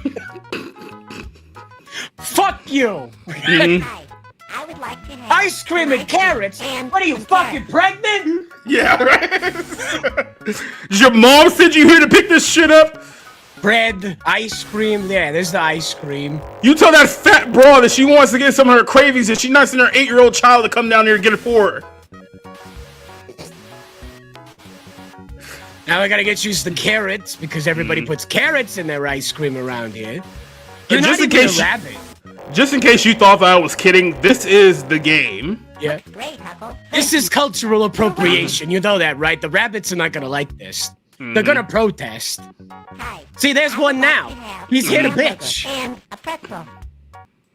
Fuck you! I would like to have ice cream and carrots? What are you, fucking pregnant? Yeah, right? Did your mom send you here to pick this shit up? bread, ice cream. Yeah, there's the ice cream. You tell that fat broad that she wants to get some of her cravings and she's not sending her 8-year-old child to come down here and get it for her. Now I gotta get you some carrots because everybody puts carrots in their ice cream around here. You're just not in even case a rabbit. Just in case you thought that I was kidding, this is the game. Yeah. This is cultural appropriation. You know that, right? The rabbits are not gonna like this. They're gonna protest. See, there's one now. He's here to bitch. And a pretzel.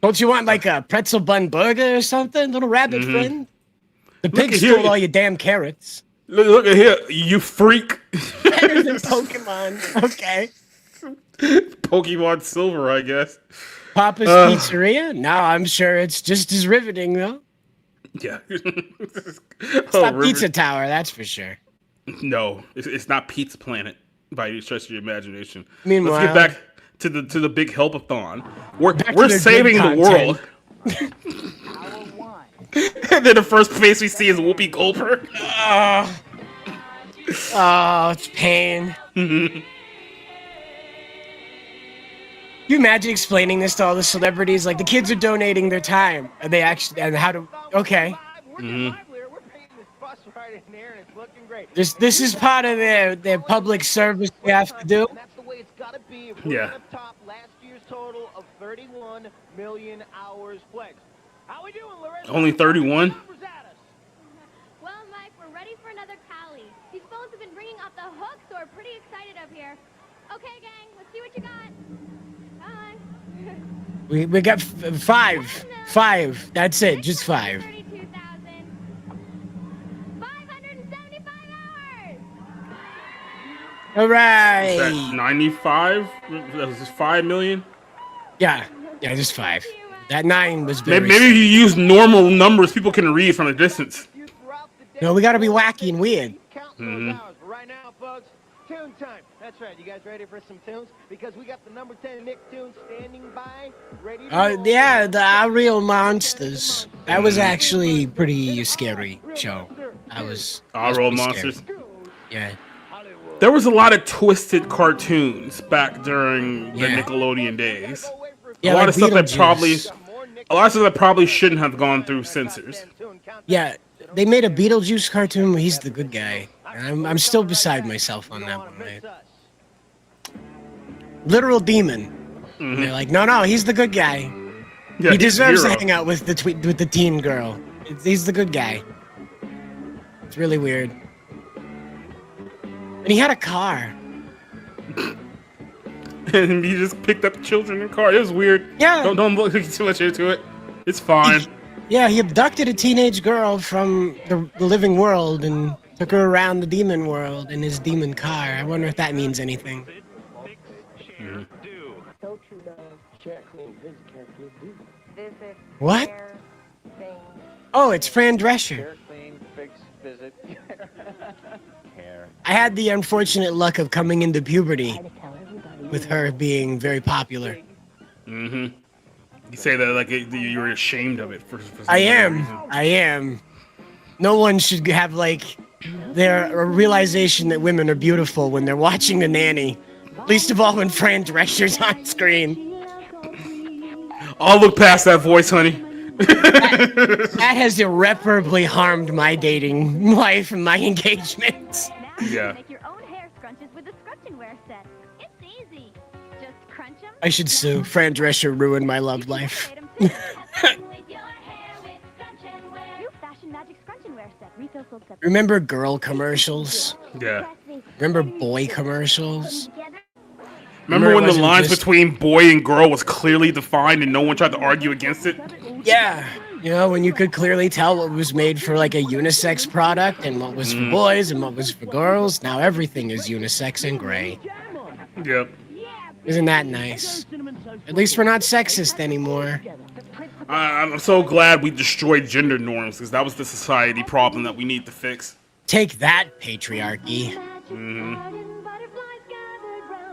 Don't you want like a pretzel bun burger or something, little rabbit friend? The Look pig at here. stole all your damn carrots. Look at here, you freak. Better than Pokemon. Okay. Pokemon Silver, I guess. Papa's Pizzeria? No, I'm sure it's just as riveting, though. Yeah. It's not Pizza Tower, that's for sure. No, it's not Pizza Planet by any stretch of your imagination. Meanwhile, let's get back to the big Help-A-Thon. We're the saving good the world. And then the first face we see is Whoopi Goldberg. Oh, it's pain. You imagine explaining this to all the celebrities? Like, the kids are donating their time. And they actually, and how to, okay. This is part of their public service they have to do. That's the way it's got to be. If Yeah. we're going to top last year's total of 31 million hours pledged. How we doing, Larissa? Only 31? Well, Mike, we're ready for another tally. These phones have been bringing up the hook, so we're pretty excited up here. Okay, gang, let's see what you got. Come on. We got five. Five. That's it, just 5. 32,575 hours. All right. Is that 95? That was just 5 million? Yeah, just 5. That 9 was Maybe, very maybe if you use normal numbers people can read from a distance. No, we gotta be wacky and weird. Right now, folks, tune time. That's right. You guys ready for some tunes? Because we got the number 10 Nick tune standing by, ready to Yeah, the Real Monsters. That was actually pretty scary show. That was Real pretty Monsters. scary. Yeah. There was a lot of twisted cartoons back during the Yeah. Nickelodeon days. Yeah, a lot like of stuff that Beetlejuice. probably shouldn't have gone through censors. Yeah, they made a Beetlejuice cartoon where he's the good guy. I'm still beside myself on that one, man. Literal demon. They're like, no, he's the good guy. Yeah, He he's deserves the to hero. hang out with the teen girl. He's the good guy. It's really weird. And he had a car. And he just picked up children in a car. It was weird. Yeah. Don't look too much into it. It's fine. Yeah, he abducted a teenage girl from the living world and took her around the demon world in his demon car. I wonder if that means anything. What? Oh, it's Fran Drescher. I had the unfortunate luck of coming into puberty with her being very popular. You say that like you were ashamed of it for some I reason. am. No one should have like their realization that women are beautiful when they're watching The Nanny. Least of all when Fran Drescher's on screen. I'll look past that voice, honey. That has irreparably harmed my dating life and my engagements. Yeah. Make your own hair scrunches with the scrunch wear set. It's easy. Just crunch them. I should sue. Fran Drescher ruined my love life. New Fashion Magic scrunch wear set. Retail sold separately. Remember girl commercials? Yeah. Remember boy commercials? Remember when it the wasn't lines just- between boy and girl was clearly defined and no one tried to argue against it? Yeah. You know, when you could clearly tell what was made for like a unisex product and what was for boys and what was for girls. Now everything is unisex and gray. Yep. Isn't that nice? At least we're not sexist anymore. I'm so glad we destroyed gender norms because that was the society problem that we need to fix. Take that, patriarchy.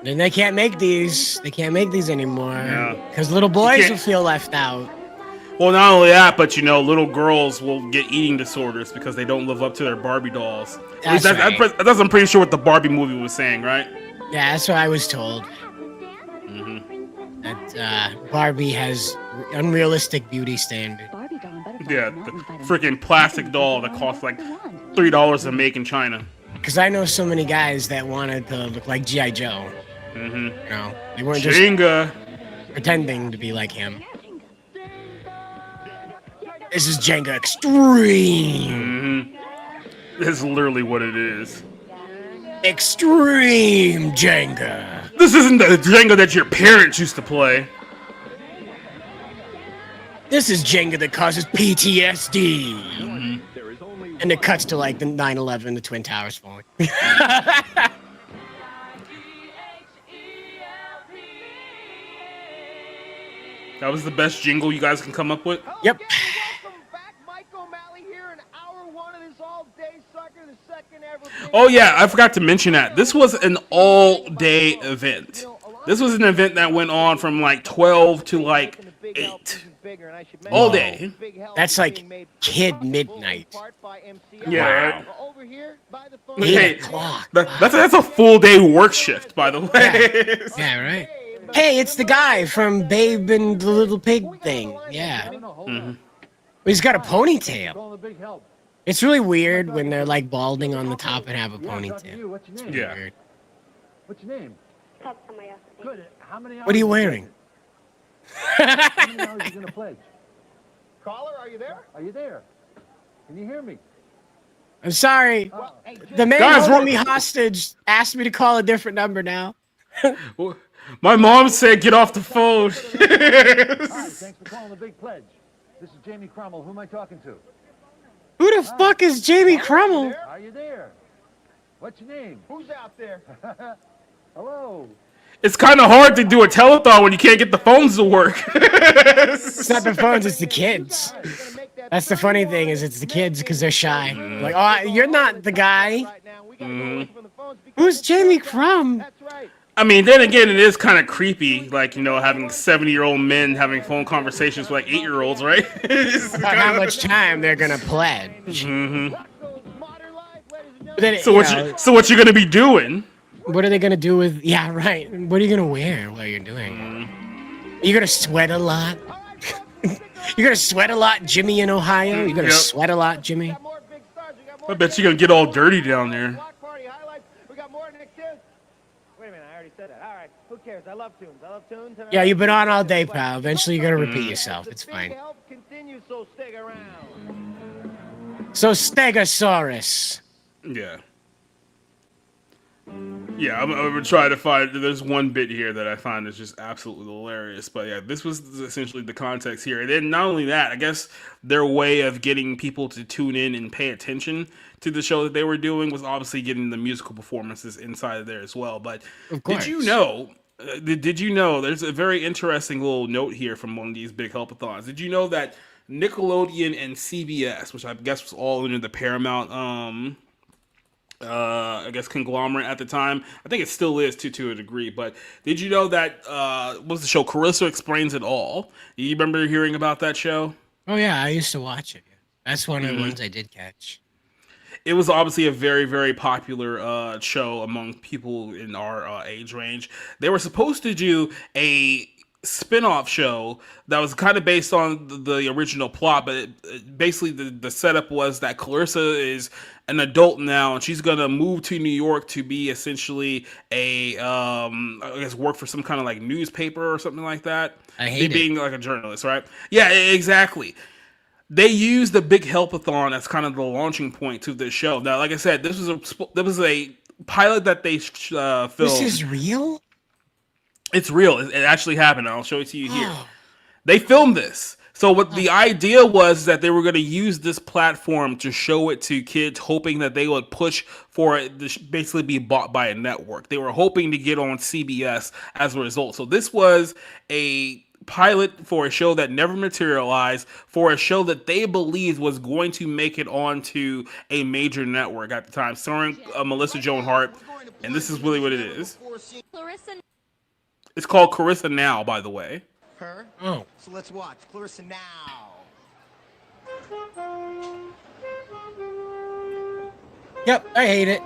Then they can't make these. They can't make these anymore. Because little boys will feel left out. Well, not only that, but you know, little girls will get eating disorders because they don't live up to their Barbie dolls. That's right. That's I'm pretty sure what the Barbie movie was saying, right? Yeah, that's what I was told. that Barbie has unrealistic beauty standards. Yeah, the freaking plastic doll that costs like $3 to make in China. Because I know so many guys that wanted to look like G.I. Joe. Mm-hmm. You know, they weren't Jenga. just pretending to be like him. This is Jenga Extreme. Mm-hmm. This is literally what it is. Extreme Jenga. This isn't the Jenga that your parents used to play. This is Jenga that causes PTSD. Mm-hmm. And it cuts to like the 9/11, the Twin Towers falling. That was the best jingle you guys can come up with? Yep. Welcome back, Mike O'Malley here in hour 1 of this all-day sucker, the second ever. Oh yeah, I forgot to mention that. This was an all-day event. This was an event that went on from like 12 to like 8. All day. That's like kid midnight. Yeah. Wow. Hey, 8 o'clock. That's a full day work shift, by the way. Yeah, right. Hey, it's the guy from Babe and the Little Pig thing. Yeah. Mm-hmm. He's got a ponytail. It's really weird when they're like balding on the top and have a ponytail. What's your name? Yeah. Weird. What's your name? Good. How many hours? What are you wearing? How many hours are you gonna pledge? Caller, are you there? Are you there? Can you hear me? I'm sorry. The man Guys, holding me hostage asked me to call a different number now. My mom said get off the phone. Hi, thanks for calling the big pledge. This is Jamie Crummell. Who am I talking to? Who the fuck is Jamie Crummell? Are you there? What's your name? Who's out there? Hello. It's kind of hard to do a telethon when you can't get the phones to work. It's not the phones, it's the kids. That's the funny thing is it's the kids because they're shy. Like, oh, you're not the guy. Who's Jamie Crum? I mean, then again, it is kind of creepy, like, you know, having 70-year-old men having phone conversations with like 8-year-olds, right? About how much time they're gonna pledge. Mm-hmm. Then, So what you gonna be doing? What are they gonna do with? Yeah, right. What are you gonna wear while you're doing it? Are you gonna sweat a lot? You're gonna sweat a lot, Jimmy in Ohio. You're gonna sweat a lot, Jimmy. I bet you're gonna get all dirty down there. Wait a minute, I already said that. All right, who cares? I love tunes. Yeah, you've been on all day, pal. Eventually, you're gonna repeat yourself. It's fine. So stick around. So Stegosaurus. Yeah. Yeah, I'm gonna try to find. There's one bit here that I find is just absolutely hilarious. But yeah, this was essentially the context here. And then not only that, I guess their way of getting people to tune in and pay attention to the show that they were doing was obviously getting the musical performances inside of there as well. But did you know? Did you know? There's a very interesting little note here from one of these big Help-A-Thons. Did you know that Nickelodeon and CBS, which I guess was all under the Paramount I guess conglomerate at the time. I think it still is to a degree. But did you know that what was the show Clarissa Explains It All? You remember hearing about that show? Oh yeah, I used to watch it. That's one of the ones I did catch. It was obviously a very, very popular show among people in our age range. They were supposed to do a spin-off show that was kind of based on the original plot, but basically the setup was that Clarissa is an adult now and she's gonna move to New York to be essentially a I guess work for some kind of like newspaper or something like that. I hate being like a journalist, right? Yeah, exactly. They used the big Help-A-Thon as kind of the launching point to this show. Now, like I said, this was a pilot that they filmed. This is real? It's real. It actually happened. I'll show it to you here. They filmed this. So what the idea was that they were going to use this platform to show it to kids, hoping that they would push for it to basically be bought by a network. They were hoping to get on CBS as a result. So this was a pilot for a show that never materialized, for a show that they believed was going to make it onto a major network at the time, starring Melissa Joan Hart. And this is really what it is. It's called Clarissa Now, by the way. Her? Oh. So let's watch Clarissa Now. Yep, I hate it.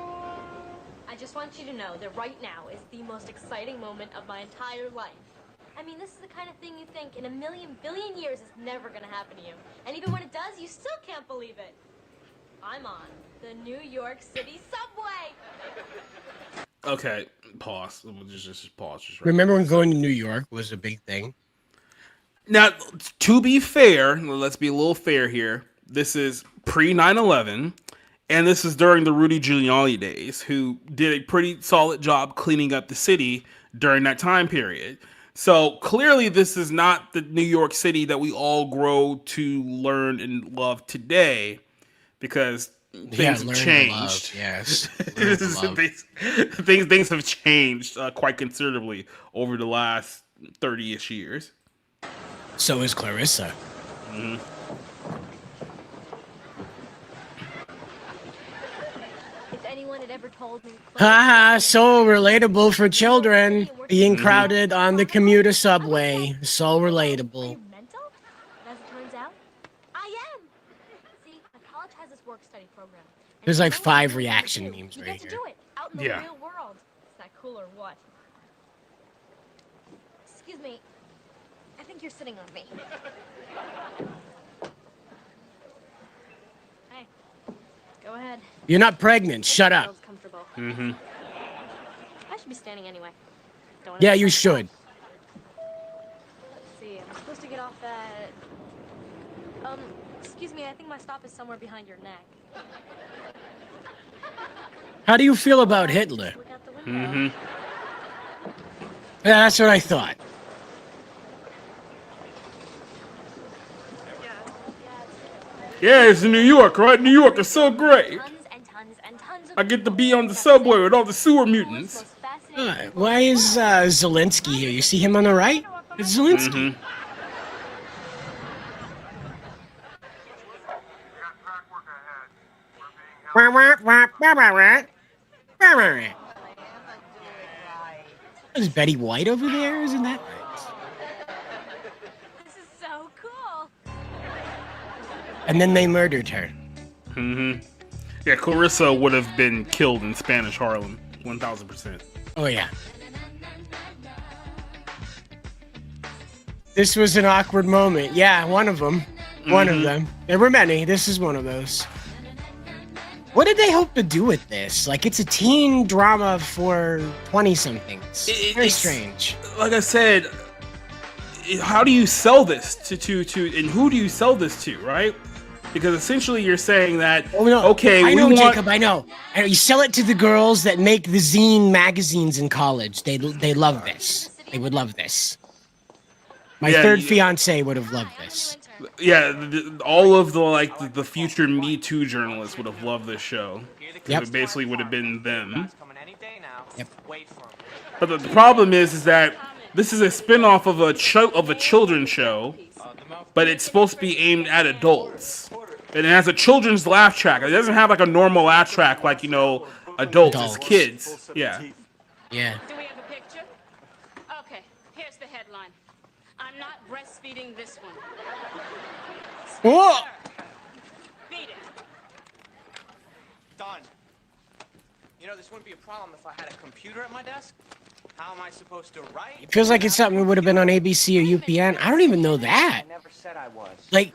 I just want you to know that right now is the most exciting moment of my entire life. I mean, this is the kind of thing you think in a million billion years is never gonna happen to you. And even when it does, you still can't believe it. I'm on the New York City subway. Okay, pause. We'll just pause. Just right Remember there. when going to New York was a big thing? Now, to be fair, let's be a little fair here. This is pre 9/11, and this is during the Rudy Giuliani days, who did a pretty solid job cleaning up the city during that time period. So clearly, this is not the New York City that we all grow to learn and love today, because things have changed. Yes. Things have changed quite considerably over the last 30-ish years. So is Clarissa. Mm-hmm. If anyone had ever told me. Haha, so relatable for children. Being crowded on the commuter subway. So relatable. Mental? As it turns out, I am. See, my college has this work-study program. There's like 5 reaction memes You right get to here. do it out in the Yeah. real world. Is that cool or what? Excuse me. I think you're sitting on me. Hey, go ahead. You're not pregnant. Shut up. Feels comfortable. Mm-hmm. I should be standing anyway. Don't Yeah, wanna you miss my should. stop. Let's see, I'm supposed to get off at... excuse me, I think my stop is somewhere behind your neck. How do you feel about Hitler? Look out the window. Mm-hmm. Yeah, that's what I thought. Yeah, it's in New York, right? New York is so great. Tons and tons and tons of I get to be on the subway with all the sewer mutants. most fascinating Why is Zelensky here? You see him on the right? It's Zelensky. Mm-hmm. Is Betty White over there? Isn't that right? This is so cool. And then they murdered her. Mm-hmm. Yeah, Clarissa would have been killed in Spanish Harlem, 1000%. Oh, yeah. This was an awkward moment. Yeah, one of them. One of them. There were many. This is one of those. What did they hope to do with this? Like, it's a teen drama for 20-somethings. Very strange. Like I said, how do you sell this to and who do you sell this to, right? Because essentially you're saying that, okay, I we know, want... Jacob, I know. You sell it to the girls that make the zine magazines in college. They love this. They would love this. My third fiance would have loved this. Yeah, all of the future Me Too journalists would have loved this show. Yep. It basically would have been them. Yep. But the problem is that this is a spin-off of a children's show, but it's supposed to be aimed at adults. And it has a children's laugh track. It doesn't have like a normal laugh track like, adults. It's kids. Yeah. Yeah. Do we have a picture? Okay, here's the headline. I'm not breastfeeding this one. Whoa! Beat it. Done. This wouldn't be a problem if I had a computer at my desk. How am I supposed to write? It feels like it's something that would have been on ABC or UPN. I don't even know that. I never said I was. Like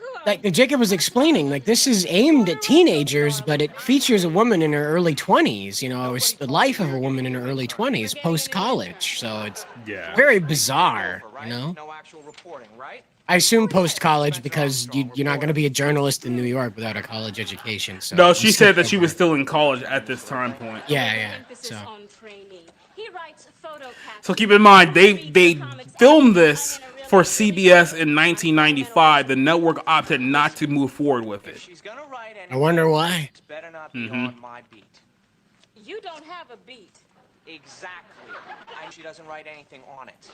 Jacob was explaining, like this is aimed at teenagers, but it features a woman in her early 20s. It's the life of a woman in her early 20s, post-college. So it's very bizarre, No actual reporting, right? I assume post-college because you're not going to be a journalist in New York without a college education. So No, she said that she was still in college at this time point. Yeah. So keep in mind, they filmed this for CBS in 1995. The network opted not to move forward with it. I wonder why. It's better not be on my beat. You don't have a beat. Exactly. And she doesn't write anything on it.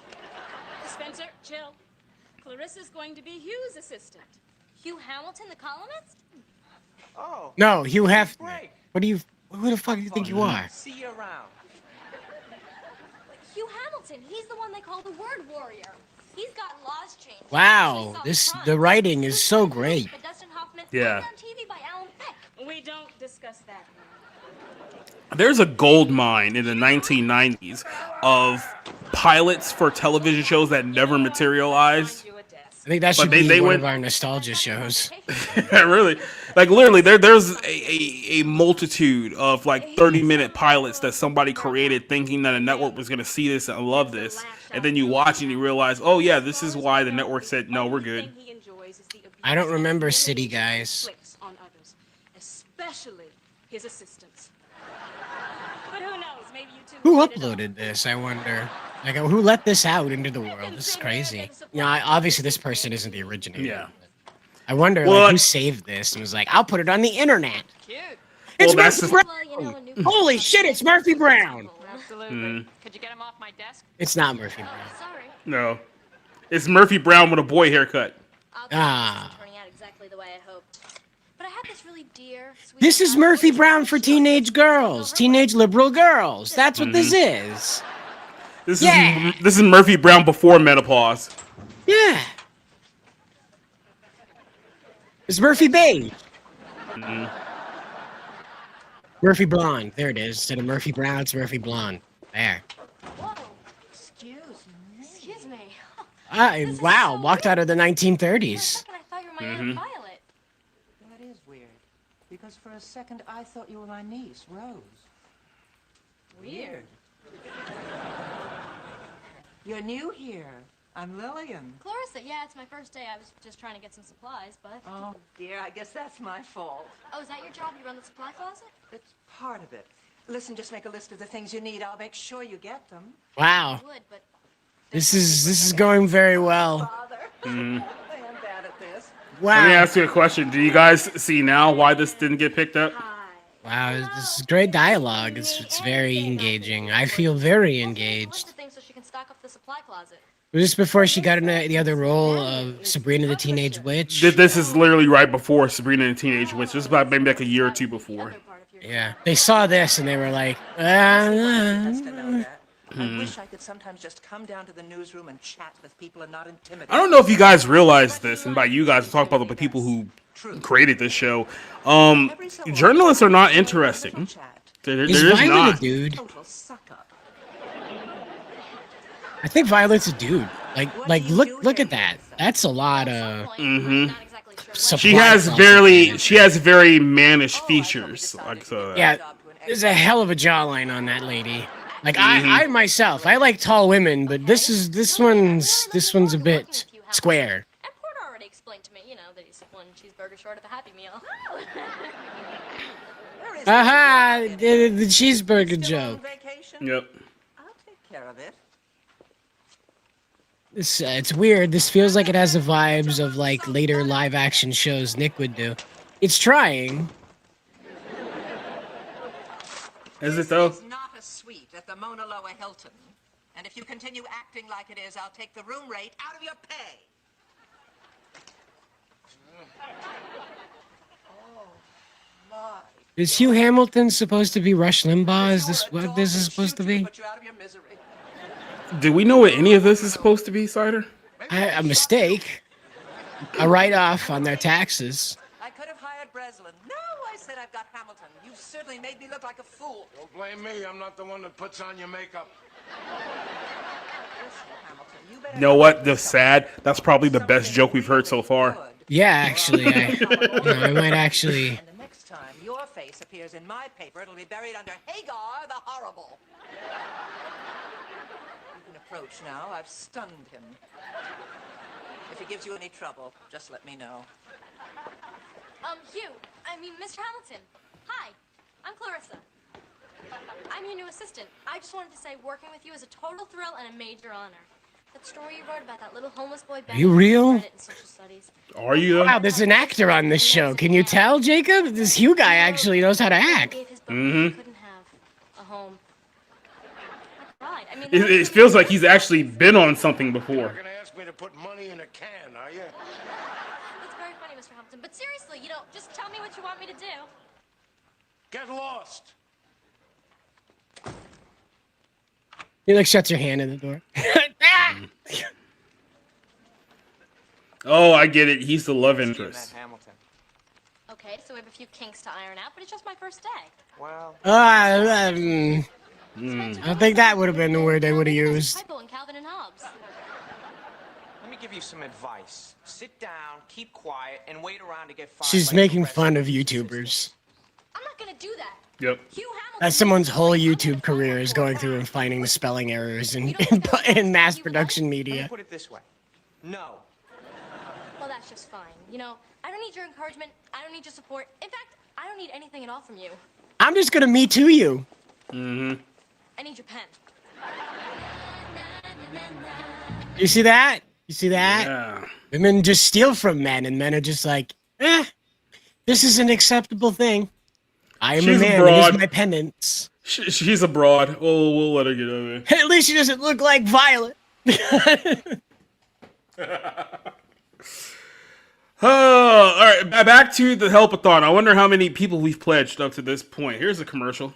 Spencer, chill. Clarissa's going to be Hugh's assistant. Hugh Hamilton, the columnist? Oh. No, Hugh Hefner. Who the fuck do you think you are? See you around. Hugh Hamilton, he's the one they call the word warrior. He's got laws changed. Wow, the writing is so great. Yeah. We don't discuss that. There's a gold mine in the 1990s of pilots for television shows that never materialized. I think that should But be they one went of our nostalgia shows. really, like literally, there's a multitude of like 30-minute pilots that somebody created, thinking that a network was gonna see this and love this, and then you watch and you realize, oh yeah, this is why the network said no, we're good. I don't remember City Guys. On others, especially his assistants. But who knows? Maybe you two. Who uploaded this? I wonder. Like, who let this out into the world? This is crazy. You know, obviously this person isn't the originator. Yeah. I wonder, like, who saved this and was like, "I'll put it on the internet." Cute. It's Well, Murphy Brown. Holy shit! It's Murphy Brown. Absolutely. Could you get him off my desk? It's not Murphy Brown. Sorry. No, it's Murphy Brown with a boy haircut. Turning out exactly the way I hoped. But I had this really dear, sweet. This is Murphy Brown for teenage girls, teenage liberal girls. That's what this is. This is Murphy Brown before menopause. Yeah. It's Murphy Beige. Murphy Blonde. There it is. Instead of Murphy Brown, it's Murphy Blonde. There. Whoa. Excuse me. Wow. Walked out of the 1930s. I thought you were my Aunt Violet. That is weird. Because for a second I thought you were my niece, Rose. Weird. You're new here. I'm Lillian. Clarissa, yeah, it's my first day. I was just trying to get some supplies, but... Oh, dear, I guess that's my fault. Oh, is that your job? You run the supply closet? It's part of it. Listen, just make a list of the things you need. I'll make sure you get them. Wow. I would, but... This is going very well. I am bad at this. Wow. Let me ask you a question. Do you guys see now why this didn't get picked up? Wow, this is great dialogue. It's very engaging. I feel very engaged. So she can stock up the supply closet. Just before she got into the other role of Sabrina the Teenage Witch. This is literally right before Sabrina and the Teenage Witch. This is about maybe like a year or two before. Yeah, they saw this and they were like, I wish I could sometimes just come down to the newsroom and chat with people and not intimidate. I don't know if you guys realize this, and by you guys, I'm talking about the people who created this show. Journalists are not interesting. They're Is just Violet not. a dude? I think Violet's a dude. Like look at that. That's a lot of. She has very mannish features. Like so. Yeah, there's a hell of a jawline on that lady. Like I myself, I like tall women, but this one's a bit square. And Porter already explained to me, that he's one cheeseburger short of a Happy Meal. Aha! The cheeseburger joke. Yep. I'll take care of it. It's weird. This feels like it has the vibes of like later live action shows Nick would do. It's trying. Is it though? It's not a suite at the Mauna Loa Hilton. And if you continue acting like it is, I'll take the room rate out of your pay. Oh, my. Is Hugh Hamilton supposed to be Rush Limbaugh? Is this what this is supposed to be? Put you out of your misery. Do we know what any of this is supposed to be, Cider? A mistake. A write-off on their taxes. I could have hired Breslin. No, I said I've got Hamilton. You've certainly made me look like a fool. Don't blame me. I'm not the one that puts on your makeup. You know what? That's sad. That's probably the best joke we've heard so far. Yeah, actually, I might actually. And the next time your face appears in my paper, it'll be buried under Hagar the Horrible. You can approach now. I've stunned him. If he gives you any trouble, just let me know. Mr. Hamilton. Hi, I'm Clarissa. I'm your new assistant. I just wanted to say working with you is a total thrill and a major honor. That story you wrote about that little homeless boy. Are you real? Are you? Wow, there's an actor on this show. Can you tell, Jacob? This Hugh guy actually knows how to act. Mm-hmm. Couldn't have a home. It feels like he's actually been on something before. You're gonna ask me to put money in a can, are you? That's very funny, Mr. Hamilton. But seriously, just tell me what you want me to do. Get lost. He like shuts your hand in the door. Oh, I get it. He's the love interest. Okay, so we have a few kinks to iron out, but it's just my first day. Well. I don't think that would have been the word they would have used. Typo in Calvin and Hobbes. Let me give you some advice. Sit down, keep quiet, and wait around to get fired. She's making fun of YouTubers. I'm not gonna do that. Yep. That someone's whole YouTube career is going through and finding the spelling errors in mass production media. Put it this way. No. Well, that's just fine. You know, I don't need your encouragement. I don't need your support. In fact, I don't need anything at all from you. I'm just gonna Me Too you. Mm-hmm. I need your pen. You see that? You see that? Yeah. Women just steal from men, and men are just like, this is an acceptable thing. I am She's a man. broad. It is my pendants. She's a broad. We'll let her get over it. At least she doesn't look like Violet. Oh, all right. Back to the Help-A-Thon. I wonder how many people we've pledged up to this point. Here's a commercial.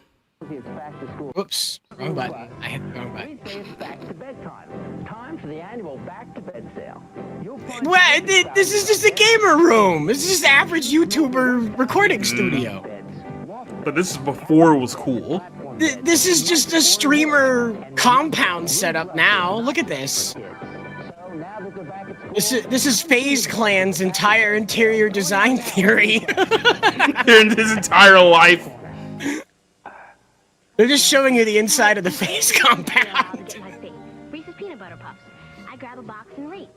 Whoops. Wrong button. I hit the wrong button. It's back to bedtime. Time for the annual back to bed sale. What? This is just a gamer room. This is just average YouTuber recording studio. But this is before it was cool. This is just a streamer compound setup now. Look at this. This is FaZe Clan's entire interior design theory. In his entire life. They're just showing you the inside of the FaZe compound. Reese's peanut butter puffs. I grab a box and rate.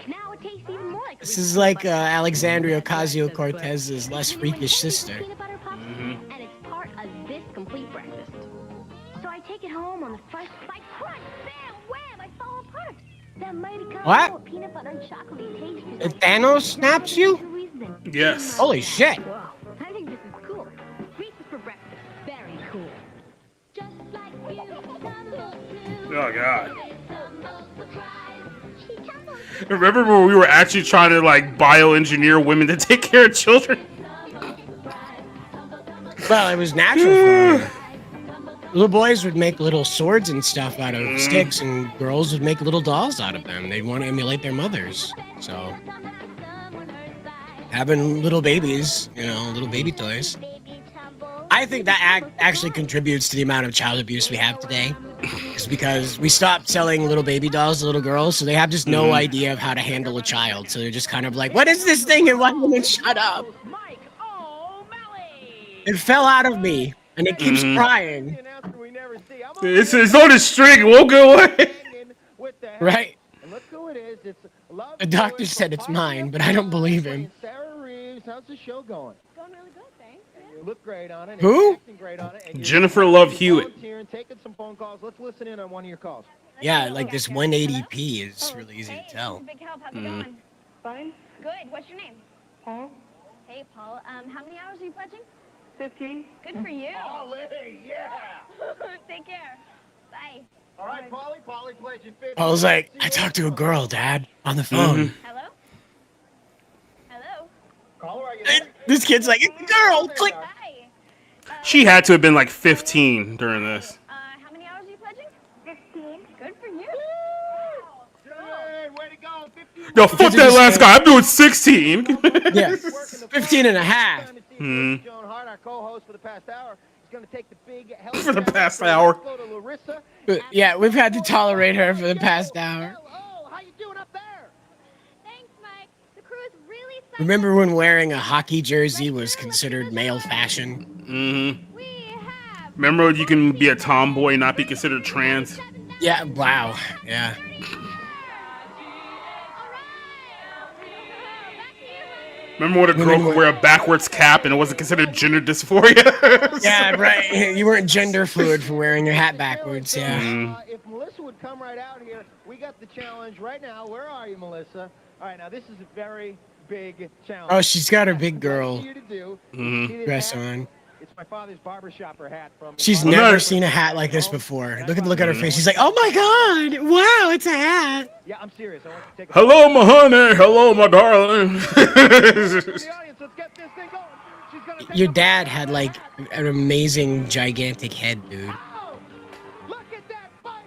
Now it tastes even more like This is like Alexandria Ocasio-Cortez's less freakish sister. and it's part of this complete breakfast. So I take it home on the first bite. Crunch, bam, wham! I fall apart. That mighty What? of peanut butter and chocolate taste. If Thanos snaps you? Yes. Holy shit. Wow, I think this is cool. Reese's for breakfast. Very cool. Just like you, Oh, God. Remember when we were actually trying to, like, bioengineer women to take care of children? Well, it was natural for them. Little boys would make little swords and stuff out of sticks, and girls would make little dolls out of them. They'd want to emulate their mothers. So, having little babies, little baby toys. I think that actually contributes to the amount of child abuse we have today. It's because we stopped selling little baby dolls to little girls, so they have just no idea of how to handle a child. So they're just kind of like, what is this thing? And why woman shut up? It fell out of me, and it keeps crying. It's on a string. It won't go away. Right? And look who it is. It's Love The doctor said it's mine, but I don't believe him. Sarah Reeves. How's the show going? Going really good, thanks. You look great on it. and Who? you're acting great on it, and you're Jennifer Love Hewitt. volunteering, taking some phone calls. Let's listen in on one of your calls. Yeah, like this 180p is really easy to tell. Big help. How's it going? Fine. Good. What's your name? Paul. Hey, Paul. How many hours are you pledging? 15. Good for you. Polly, yeah. Take care. Bye. All right, Polly pledging 50. I was like, I talked to a girl, Dad, on the phone. Hello? Hello? Caller, are you And this kid's like, it's a girl. Click. Hi. She had to have been like 15 during this. How many hours are you pledging? 15. Good for you. Good. Way to go. 15. Yo, fuck that last guy. I'm doing 16. Yeah, 15 and a half. Joan Hart, our co-host for the past hour, is going to take the big help For the past hour. Go to Larissa. Yeah, we've had to tolerate her for the past hour. Oh, how you doing up there? Thanks, Mike. The crew is really psyched. Remember when wearing a hockey jersey was considered male fashion? Mm-hmm. We have Remember when you can be a tomboy and not be considered trans? Yeah, wow. Yeah. Remember when a girl could wear a backwards cap and it wasn't considered gender dysphoria? Yeah, right. You weren't gender fluid for wearing your hat backwards, yeah. If Melissa would come right out here, we got the challenge right now. Where are you, Melissa? All right, now this is a very big challenge. Oh, she's got her big girl You to do. dress on. It's my father's barbershopper hat from. She's never seen a hat like this before. Look at her face. She's like, oh my God, wow, it's a hat. Yeah, I'm serious. I want to take a Hello, my honey. Hello, my darling. Your dad had like an amazing, gigantic head, dude. Look at that bite!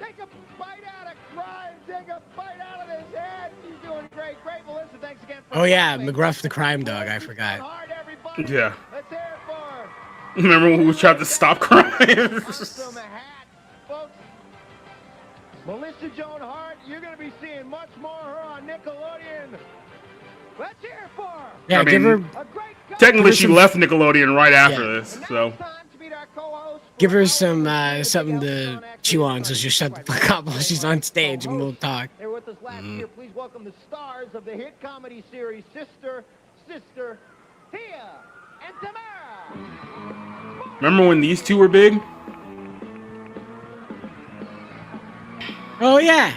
Take a bite out of crime! Take a bite out of his head! She's doing great. Great, Melissa. Thanks again for Oh yeah, McGruff the crime dog. I forgot. hard, everybody. Yeah. Let's hear it for Remember when we tried to stop crime? awesome hat. Joan Hart. You're going to be seeing much more of her on Nickelodeon. Let's hear it for her. Yeah, I give mean, her. Technically, she left Nickelodeon right after this, so. Give her some something to chew on, so she'll shut the fuck up while she's on stage, and we'll talk. They were with us last year. Please welcome the stars of the hit comedy series Sister, Tia, and Tamara. Remember when these two were big? Oh yeah.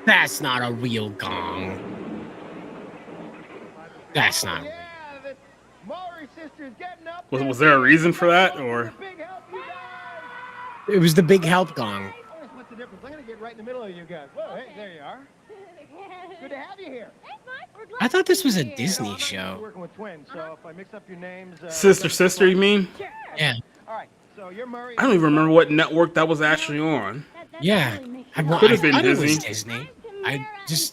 That's not a real gong. That's not. Was there a reason for that, or? It was the big help gong. What's the difference? I'm going to get right in the middle of you guys. Whoa, hey, there you are. Good to have you here. I thought this was a Disney show. Working with twins, so if I mix up your names, Sister, you mean? Yeah. All right. So you're Murray. I don't even remember what network that was actually on. Yeah. Could have been thought it Disney. was Disney.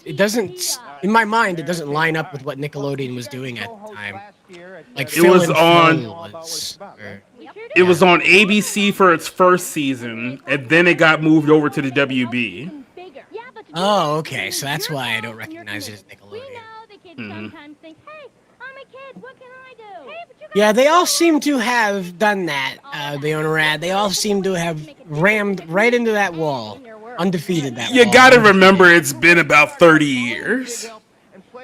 It doesn't, in my mind, it doesn't line up with what Nickelodeon was doing at the time. Like It was Phil and on. Flo was, or- It was on ABC for its first season, and then it got moved over to the WB. Oh, okay. So that's why I don't recognize it as Nickelodeon. Mhm. Yeah, they all seem to have done that. The owner ad. They all seem to have rammed right into that wall, undefeated. That You wall. gotta remember, it's been about 30 years.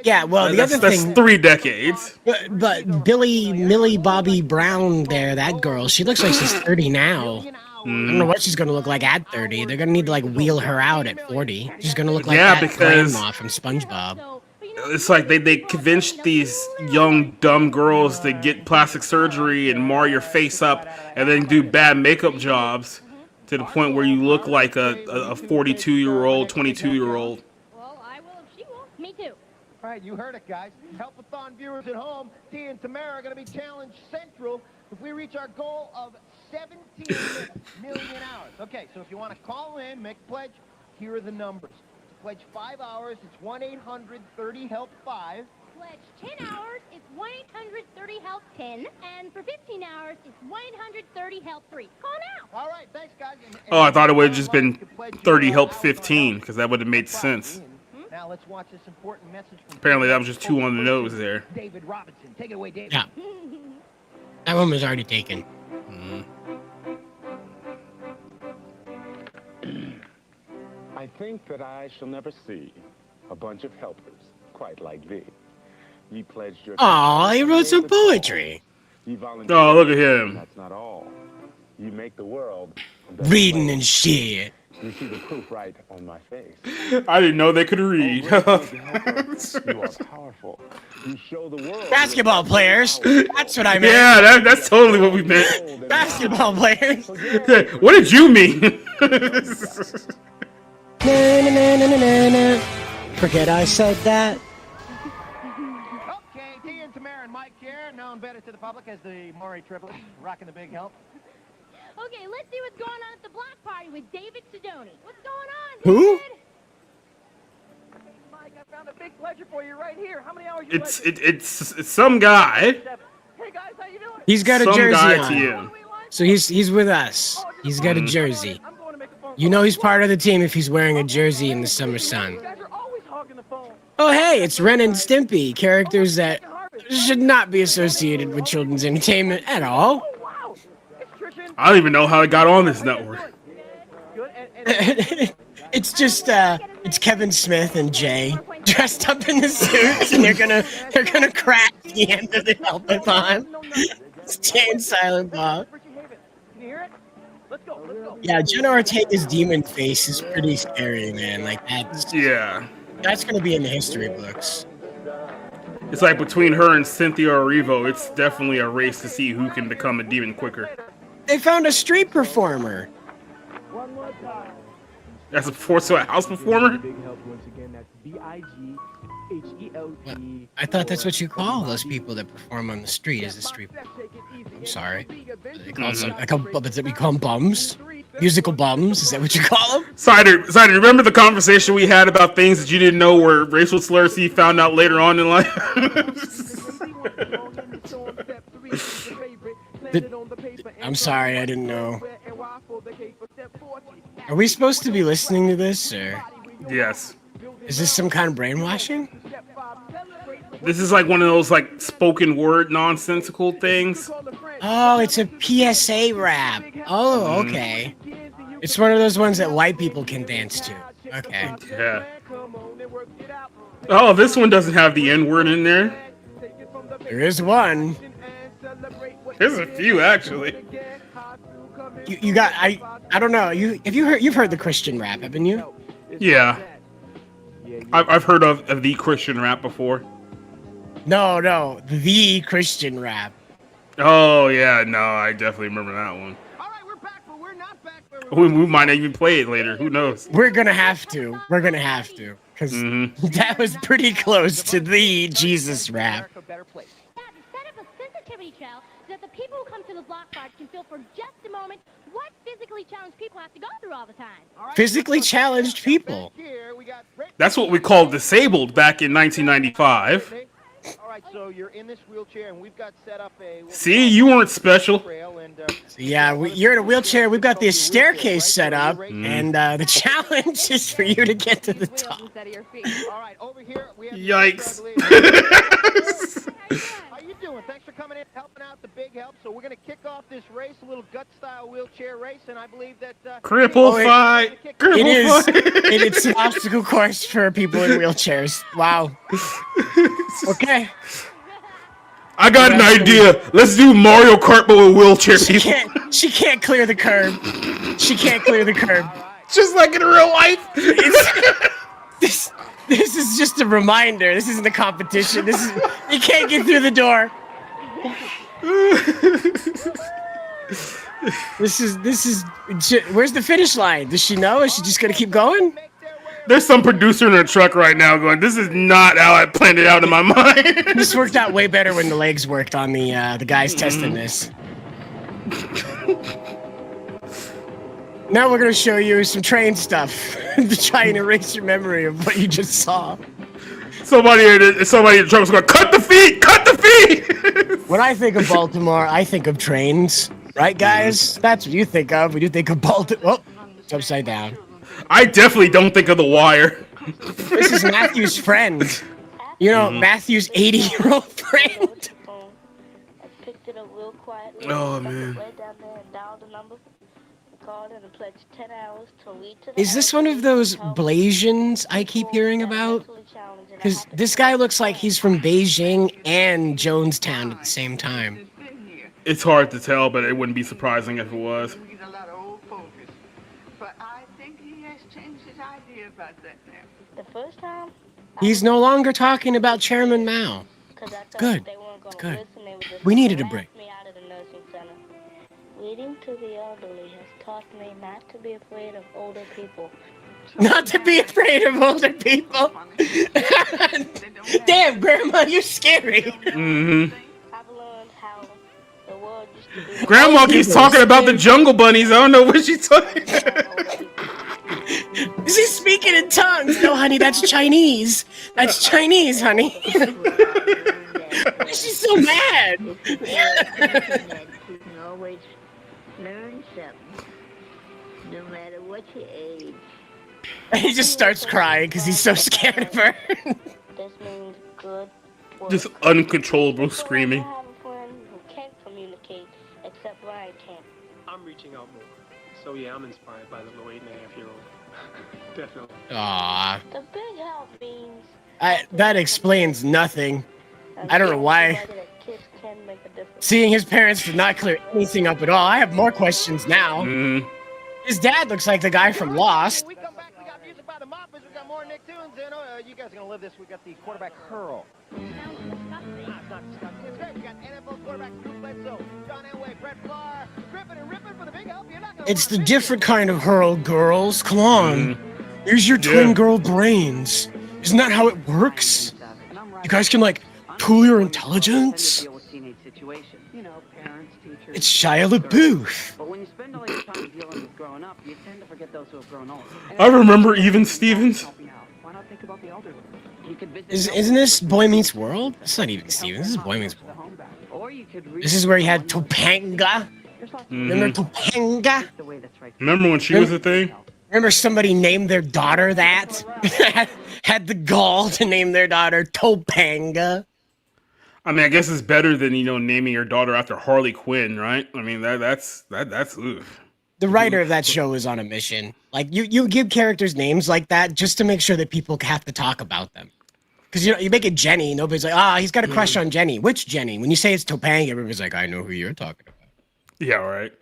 Yeah, well, the that's, other that's thing. 3 decades. But Millie Bobby Brown there, that girl, she looks like she's 30 now. I don't know what she's gonna look like at 30. They're gonna need to like wheel her out at 40. She's gonna look like that because grandma from SpongeBob. it's like they convinced these young dumb girls to get plastic surgery and mar your face up and then do bad makeup jobs to the point where you look like a 42-year-old, 22-year-old. Me too. All right, you heard it, guys. Help-A-Thon viewers at home, Tia and Tamara are going to be challenge central if we reach our goal of 17 million hours. Okay, so if you want to call in, make a pledge, here are the numbers. To pledge 5 hours, it's 1-800-30-HELP-5. Pledge 10 hours, it's 1-800-30-HELP-10. And for 15 hours, it's 1-800-30-HELP-3. Call now. All right, thanks, guys. Oh, I thought it would have just been 30 help 15 because that would have made sense. Now let's watch this important message from Apparently, that was just 2 on the nose there. David Robinson. Take it away, David. Yeah. That one was already taken. I think that I shall never see a bunch of helpers quite like thee. Ye pledged your... Aw, he wrote some poetry. Oh, look at him. That's not all. You make the world... Reading and shit. You see the proof right on my face. I didn't know they could read. You are powerful. You show the world... Basketball players. That's what I meant. Yeah, that's totally what we meant. Basketball players. What did you mean? Forget I said that. Okay, Tia and Tamara and Mike here, known better to the public as the Maury triplets, rocking the big help. Okay, let's see what's going on at the block party with David Sidoni. What's going on, Who? David? Mike, I found a big pleasure for you right here. How many hours It's some guy. Hey guys, how you doing? He's got a Some jersey guy on. to you. So he's with us. He's got a jersey. You know he's part of the team if he's wearing a jersey in the summer sun. Oh hey, it's Ren and Stimpy, characters that should not be associated with children's entertainment at all. I don't even know how it got on this network. It's just it's Kevin Smith and Jay dressed up in the suits, and they're gonna crack at the end of the Help-A-Thon. It's Jay and Silent Bob. Yeah, Jenna Ortega's demon face is pretty scary, man. Like that's gonna be in the history books. It's like between her and Cynthia Erivo, it's definitely a race to see who can become a demon quicker. They found a street performer. That's a house performer? I thought that's what you call those people that perform on the street as a street performer. I'm sorry. They call we call them bums? Musical bums? Is that what you call them? Cider, remember the conversation we had about things that you didn't know were racial slurs you found out later on in life? I'm sorry, I didn't know. Are we supposed to be listening to this, or Yes. is this some kind of brainwashing? This is like one of those like spoken word nonsensical things. Oh, it's a PSA rap. Oh, okay. It's one of those ones that white people can dance to. Okay. Yeah. Oh, this one doesn't have the N-word in there. There is one. There's a few actually. You got I don't know. You've heard the Christian rap, haven't you? Yeah. I've heard of the Christian rap before. No, the Christian rap. Oh yeah, no, I definitely remember that one. We might even play it later. Who knows? We're gonna have to. Because that was pretty close to the Jesus rap. Set up a sensitivity trail so that the people who come to the block party can feel for just a moment what physically challenged people have to go through all the time. Physically challenged people. That's what we called disabled back in 1995. All right, so you're in this wheelchair, and we've got set up a... See, you weren't special. Yeah, you're in a wheelchair. We've got this staircase set up, and the challenge is for you to get to the top. All right, over here we have... Yikes. How you doing? Thanks for coming in, helping out the Big Help. So we're going to kick off this race, a little gut-style wheelchair race, and I believe that... Cripple fight! Cripple It is. fight! It's an obstacle course for people in wheelchairs. Wow. Okay. I got an idea. Let's do Mario Kart but with wheelchair people. She can't clear the curb. She can't clear the curb. Just like in real life. This is just a reminder. This isn't a competition. You can't get through the door. This is. Where's the finish line? Does she know? Is she just gonna keep going? There's some producer in a truck right now going, this is not how I planned it out in my mind. This worked out way better when the legs worked on the guys testing this. Now we're gonna show you some train stuff to try and erase your memory of what you just saw. Somebody in the truck was going, cut the feet! Cut the feet! When I think of Baltimore, I think of trains. Right, guys? That's what you think of when you think of Baltimore. Oh, it's upside down. I definitely don't think of The Wire. This is Matthew's friend. You know, Matthew's 80-year-old friend. Oh, man. Is this one of those Blasians I keep hearing about? Because this guy looks like he's from Beijing and Jonestown at the same time. It's hard to tell, but it wouldn't be surprising if it was. The first time, He's no longer talking about Chairman Mao. Good. It's good. We needed a break. reading to the elderly has taught me not to be afraid of older people. Not to be afraid of older people. Damn, Grandma, you're scary. Mm-hmm. I've learned how the world used to be. Grandma keeps talking about the jungle bunnies. I don't know what she's talking about. Is he speaking in tongues? No, honey, that's Chinese. That's Chinese, honey. She's so mad. You can always learn something, no matter what your age. He just starts crying because he's so scared of her. This means good work. Just uncontrollable screaming. I have a friend who can't communicate except Ryan can. I'm reaching out more. So yeah, I'm inspired by the little 8.5-year-old. Definitely. Aww. The big help means That explains nothing. I don't know why. Seeing his parents did not clear anything up at all. I have more questions now. Mm-hmm. His dad looks like the guy from Lost. We come back, we got music by the Moppers, we got more Nicktoons, and you guys are going to live this. We got the quarterback hurl. It's not disgusting. It's great. We got NFL quarterback Drew Bledsoe, John Elway, Brett Favre, ripping and ripping for the big help. You're not gonna It's the different kind of hurl, girls. Come on. Here's your twin girl brains. Isn't that how it works? You guys can, like, pool your intelligence? It's Shia LaBeouf. But when you spend all your time dealing with growing up, you tend to forget those who have grown old. I remember Even Stevens. Why not think about the elderly? Isn't this Boy Meets World? It's not Even Stevens. This is Boy Meets World. This is where he had Topanga. Remember Topanga? Remember when she was a thing? Remember somebody named their daughter that? Had the gall to name their daughter Topanga. I mean, I guess it's better than, naming your daughter after Harley Quinn, right? I mean, that's oof. The writer of that show is on a mission. Like, you give characters names like that just to make sure that people have to talk about them. Because, you make it Jenny, nobody's like, he's got a crush on Jenny. Which Jenny? When you say it's Topanga, everybody's like, I know who you're talking about. Yeah, right.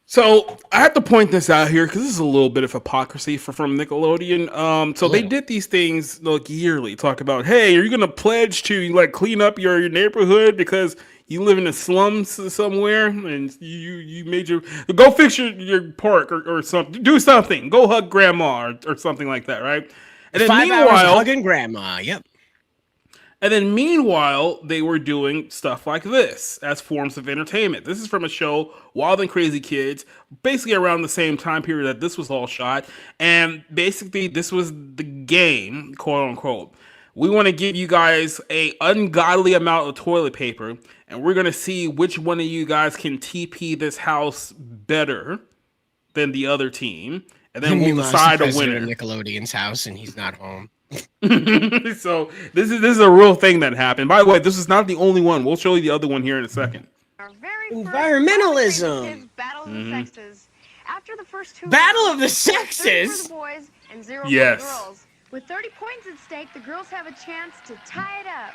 So I have to point this out here because this is a little bit of hypocrisy from Nickelodeon. So they did these things yearly, talk about, hey, are you gonna pledge to clean up your neighborhood because you live in the slums somewhere and you made go fix your park or something, do something, go hug grandma or something like that, right? And then 5 hours hugging grandma. Yep. And then meanwhile, they were doing stuff like this as forms of entertainment. This is from a show, Wild and Crazy Kids, basically around the same time period that this was all shot. And basically, this was the game, quote unquote. We want to give you guys a ungodly amount of toilet paper, and we're going to see which one of you guys can TP this house better than the other team. And then we'll decide a winner. Nickelodeon's house, and he's not home. So this is a real thing that happened. By the way, this is not the only one. We'll show you the other one here in a second. Environmentalism. Battle of the Sexes. After the first two Battle rounds, of the Sexes. For the boys and 0 Yes. for the girls. With 30 points at stake, the girls have a chance to tie it up.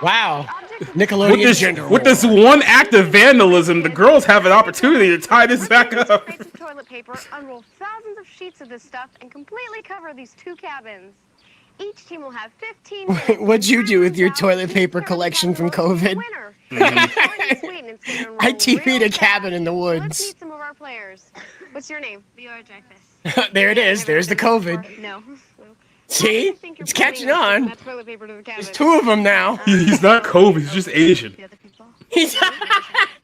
Wow. Nickelodeon with this one act of vandalism, the girls have an opportunity to tie this back up. Crates of toilet paper, unroll thousands of sheets of this stuff, and completely cover these 2 cabins. Each team will have 15 minutes. What'd you do with your toilet paper collection from COVID? I TP'd a cabin in the Let's woods. meet some of our players. What's your name? Leora Dreyfus. There it is. There's the COVID. No. See? It's catching on. That toilet paper to the cabin. There's 2 of them now. He's not COVID. He's just Asian.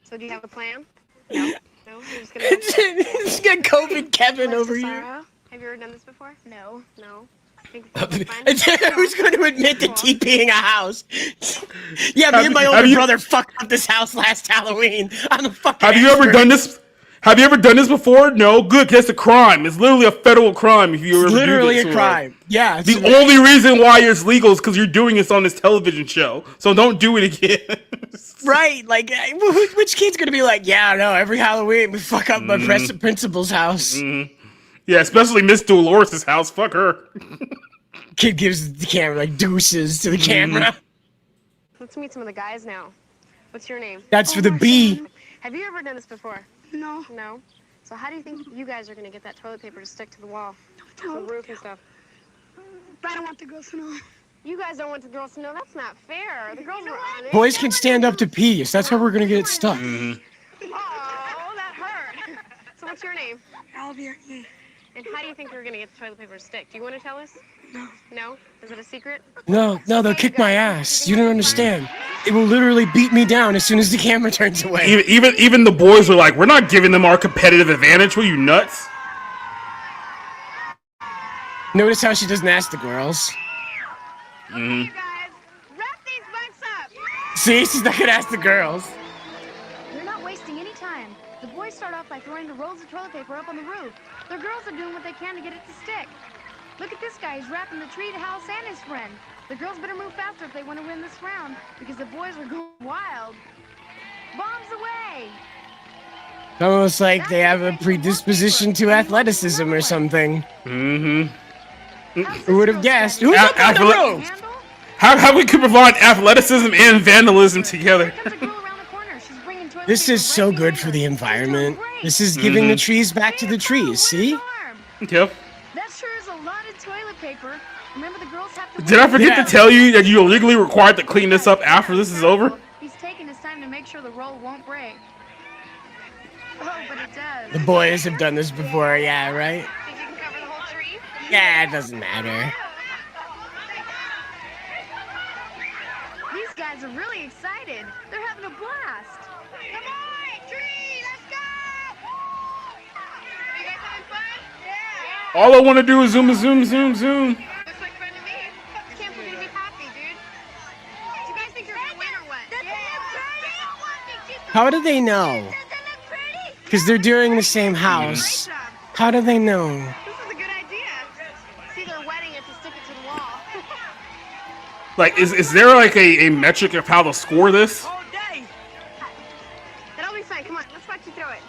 So do you have a plan? No. No? You're just gonna... He's got COVID Kevin over here. Sarah, have you ever done this before? No. No. Think Who's going to admit to TPing a house? Yeah, me and my older brother fucked up this house last Halloween. I'm a fucking Have you ever done this? Have you ever done this before? No. Good. That's a crime. It's literally a federal crime if you ever do this. Literally a crime. Yeah. The only reason why it's legal is because you're doing this on this television show. So don't do it again. Right. Like, which kid's going to be like, yeah, no, every Halloween we fuck up my principal's house. Yeah, especially Miss Dolores' house. Fuck her. Kid gives the camera deuces to the camera. Let's meet some of the guys now. What's your name? That's for the B. Have you ever done this before? No. No? So how do you think you guys are going to get that toilet paper to stick to the wall? To the roof and stuff? I don't want the girls to know. You guys don't want the girls to know? That's not fair. The girls are on it. Boys can stand up to peas. That's how we're going to get it stuck. Oh, that hurt. So what's your name? Albier. And how do you think we're going to get the toilet paper to stick? Do you want to tell us? No. No? Is it a secret? No, they'll kick my ass. You don't understand. It will literally beat me down as soon as the camera turns away. Even the boys were like, we're not giving them our competitive advantage. Were you nuts? Notice how she doesn't ask the girls. See, she's not gonna ask the girls. You're not wasting any time. The boys start off by throwing the rolls of toilet paper up on the roof. The girls are doing what they can to get it to stick. Look at this guy. He's wrapping the tree to Hal and his friend. The girls better move faster if they want to win this round, because the boys are going wild. Bombs away! It's almost like they have a predisposition to athleticism or something. Who would have guessed? Who's up on the roof? How we could provide athleticism and vandalism together? This is so good for the environment. This is giving the trees back to the trees, see? Yep. That sure is a lot of toilet paper. Remember, the girls have to... Did I forget to tell you that you're legally required to clean this up after this is over? He's taking his time to make sure the roll won't break. Oh, but it does. The boys have done this before, yeah, right? Think you can cover the whole tree? Yeah, it doesn't matter. These guys are really excited. They're having a blast. Come on, tree, let's go! You guys having fun? Yeah. All I want to do is zoom. Looks like fun to me. I can't believe you're happy, dude. Do you guys think you're gonna win or what? Yeah. How do they know? Because they're doing the same house. How do they know? This is a good idea. See, they're wetting it to stick it to the wall. Like, is there like a metric of how to score this? It'll be fine. Come on, let's watch you throw it.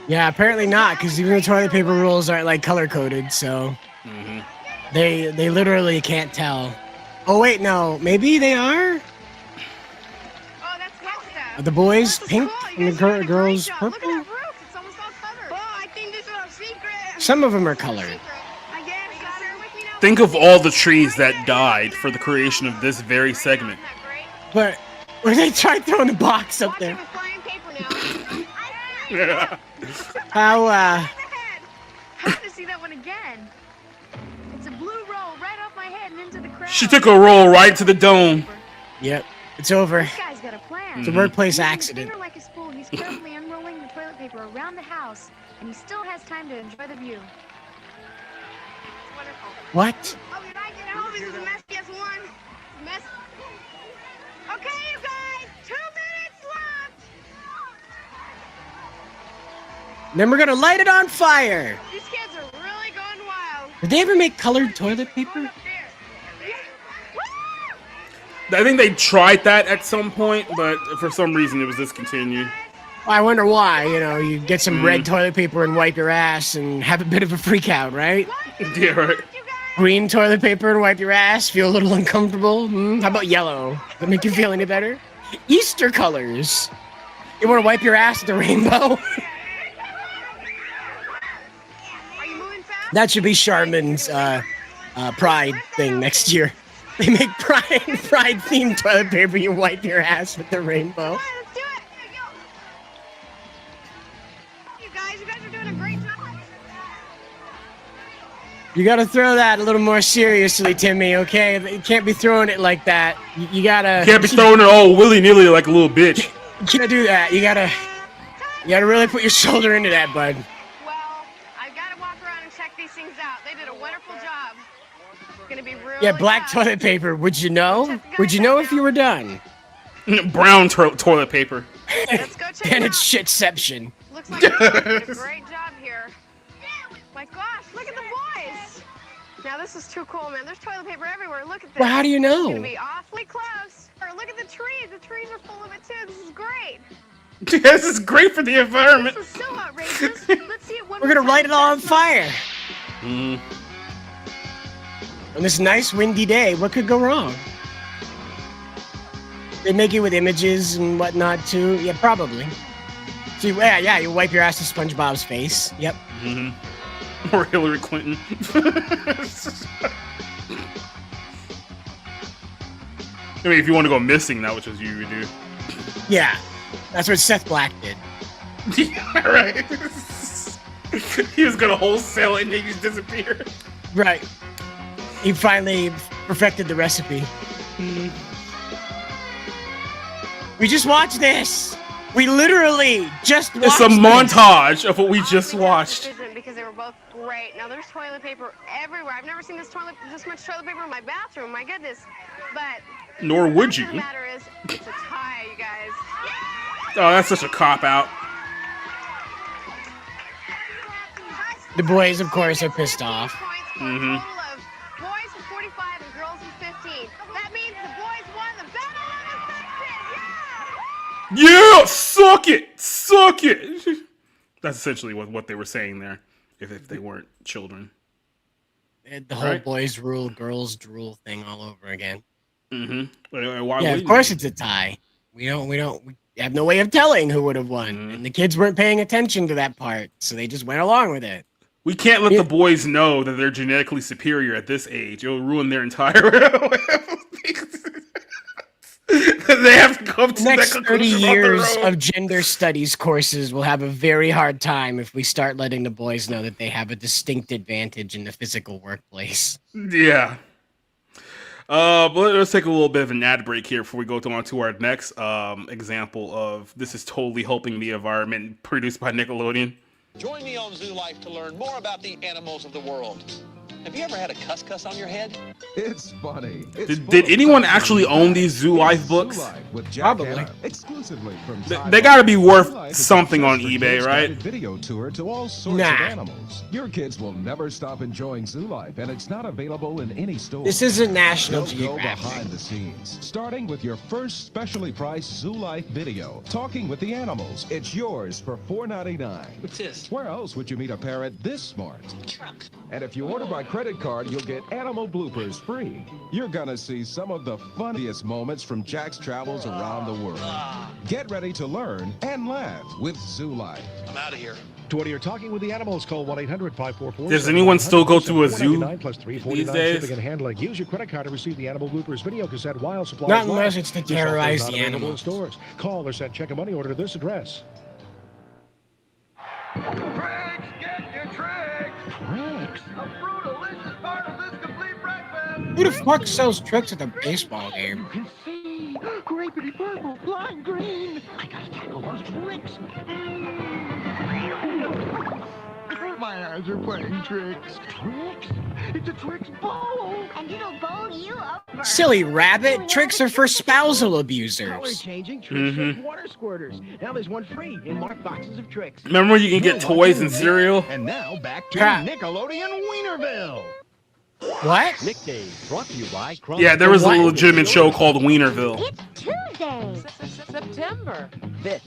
Yeah, apparently not, because even the toilet paper rules aren't like color coded, so they literally can't tell. Oh wait, no, maybe they are. Oh, that's good stuff. Are the boys pink and the girls purple? Look at that roof. It's almost all covered. Oh, I think this is our secret. Some of them are colored. I guess. Are you sure with me now? Think of all the trees that died for the creation of this very segment. But when they tried throwing the box up there. Yeah. How I have to see that one again. It's a blue roll right off my head and into the crowd. She took a roll right to the dome. Yep, it's over. This guy's got a plan. It's a workplace Using his accident. finger like a spool, he's carefully unrolling the toilet paper around the house, and he still has time to enjoy the view. It's wonderful. What? Oh, did I get home? This is the messiest one. Mess. Okay, you guys, 2 minutes left. Then we're gonna light it on fire. These kids are really going wild. Did they ever make colored toilet paper? I think they tried that at some point, but for some reason it was discontinued. I wonder why. You know, you get some red toilet paper and wipe your ass and have a bit of a freak out, right? Yeah, right. Green toilet paper and wipe your ass, feel a little uncomfortable. How about yellow? Does that make you feel any better? Easter colors. You want to wipe your ass with the rainbow? That should be Charmin's Pride thing next year. They make Pride themed toilet paper. You wipe your ass with the rainbow. Let's do it. You guys are doing a great job. You gotta throw that a little more seriously, Timmy, okay? You can't be throwing it like that. You gotta... Can't be throwing it all willy-nilly like a little bitch. You can't do that. You gotta really put your shoulder into that, bud. Well, I've got to walk around and check these things out. They did a wonderful job. It's gonna be really Yeah, black toilet paper. Would you know? Would you know if you were done? Brown toilet paper. Let's go check And it it's shitception. Looks like you did a great job here. My gosh, look at the boys. Now this is too cool, man. There's toilet paper everywhere. Look at this. Well, how do you know? It's gonna be awfully close. Or look at the trees. The trees are full of it too. This is great. This is great for the environment. This is so outrageous. Let's see it one We're gonna more light time. it all on fire. Mm. On this nice windy day, what could go wrong? They make it with images and whatnot too. Yeah, probably. See, yeah, you wipe your ass with SpongeBob's face. Yep. Mm-hmm. Or Hillary Clinton. I mean, if you want to go missing, that which is you would do. Yeah, that's what Seth Black did. Yeah, right. He was gonna wholesale it and he just disappeared. Right. He finally perfected the recipe. We just watched this. We literally just watched It's a montage of what we just watched. Because they were both great. Now there's toilet paper everywhere. I've never seen this much toilet paper in my bathroom. My goodness. But Nor would you. the matter is, it's a tie, you guys. Oh, that's such a cop-out. The boys, of course, are pissed off. Mm-hmm. Boys are 45 and girls are 15. That means the boys won the battle of the sexes. Yeah, suck it, suck it. That's essentially what they were saying there, if they weren't children. The whole boys rule, girls drool thing all over again. Mm-hmm. Why Yeah, of course it's a tie. We have no way of telling who would have won, and the kids weren't paying attention to that part, so they just went along with it. We can't let the boys know that they're genetically superior at this age. It'll ruin their entire. They have to come to The next that 30 conclusion on their years own. of gender studies courses will have a very hard time if we start letting the boys know that they have a distinct advantage in the physical workplace. Yeah. But let's take a little bit of an ad break here before we go on to our next example of this is totally helping the environment, produced by Nickelodeon. Join me on Zoo Life to learn more about the animals of the world. Have you ever had a cuss on your head? It's funny. Did anyone actually own these Zoo Life books? Probably. Exclusively from They gotta be worth something on eBay, right? Video tour to all sorts of animals. Your kids will never stop enjoying Zoo Life, and it's not available in any store. This isn't National Go Geographic. behind the scenes, starting with your first specially priced Zoo Life video, talking with the animals. It's yours for $4.99. What's this? Where else would you meet a parrot this smart? And if you order by credit card, you'll get animal bloopers free. You're gonna see some of the funniest moments from Jack's travels around the world. Get ready to learn and laugh with Zoo Life. I'm out of here. To when you're talking with the animals, call 1-800-544. Does anyone still go to a zoo plus these days? shipping and handling. Use your credit card to receive the animal bloopers video cassette while supplies Not unless last. it's to This offer terrorize is not the available in animals. stores. Call or send check and money order to this address. Tricks, get your tricks! Tricks? A fruit-alicious part of this complete breakfast! Who the fuck sells tricks at the baseball game? You can see grapey purple, lime green. I gotta tackle those tricks. My eyes are playing tricks. Tricks? It's a tricks bowl. And it'll bowl you over. Silly rabbit. Tricks are for spousal Color abusers. changing tricks with water squirters. Now there's one free in marked boxes of tricks. Remember when you can get toys and cereal? And now back to Ha. Nickelodeon Wienerville. What? Nick Day, brought to you by Yeah, there was a legitimate show called Wienerville. It's Tuesday. September 5th.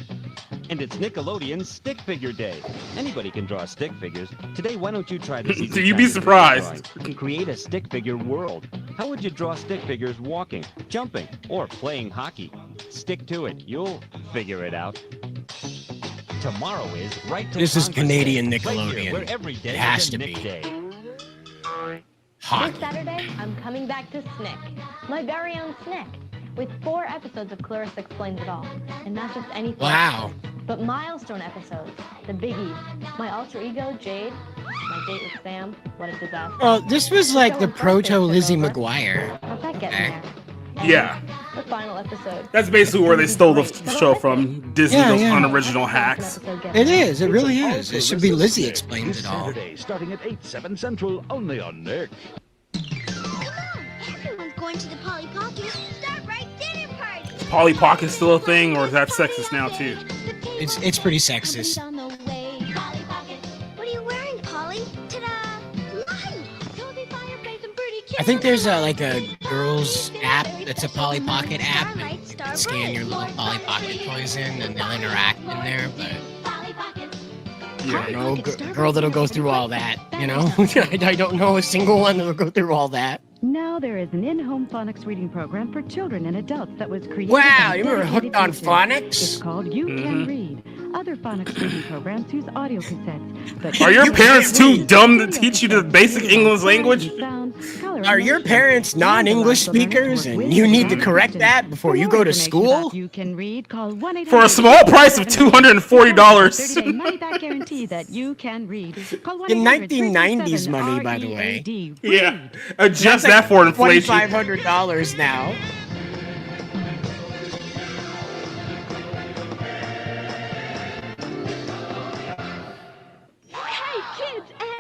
And it's Nickelodeon's Stick Figure Day. Anybody can draw stick figures. Today, why don't you try this? So you'd be surprised. Create a stick figure world. How would you draw stick figures walking, jumping, or playing hockey? Stick to it. You'll figure it out. Tomorrow is Right to This is Congress Canadian Day, right here, Nickelodeon. where every day It has is a to Nick be. Day. This Saturday, I'm coming back to Snick, my very own Snick, with 4 episodes of Clarissa Explains It All, and not just any 4 Wow. episodes, but milestone episodes, the biggies. My alter ego, Jade, my date with Sam, what a disaster. Oh, this was like the So proto impressive, Lizzie over. McGuire. How's that getting there? Yeah. The final episode. That's basically where they stole the show from. Disney, Yeah, those yeah. unoriginal hacks. It is. It really is. It should be Lizzie Explains It All. Saturday, starting at 8, 7 Central, only on Nick. Everyone's going to the Polly Pocket. Start right dinner party. Is Polly Pocket still a thing, or is that sexist now too? It's pretty sexist. On the way. Polly Pocket. What are you wearing, Polly? Ta-da! Light! Cozy fireplace and pretty kids. I think there's like a girls app that's a Polly Pocket app. And you can scan your little Polly Pocket toys in and they'll interact in there, but I don't know, girl that'll go through all that, you know? I don't know a single one that'll go through all that. Now there is an in-home phonics reading program for children and adults that was created. Wow, by you remember dedicated Hooked on teachers. Phonics? It's called You Can Read. Other phonics reading programs use audio cassettes. But Are your parents too dumb to teach you the basic English language? Are your parents non-English speakers and you need to correct that before you go to school? You can read. Call 1-800. For a small price of $240. 30-day money-back guarantee that you can read. Call In 1990's money, by the way. Yeah, adjust that for inflation. $2,500 now.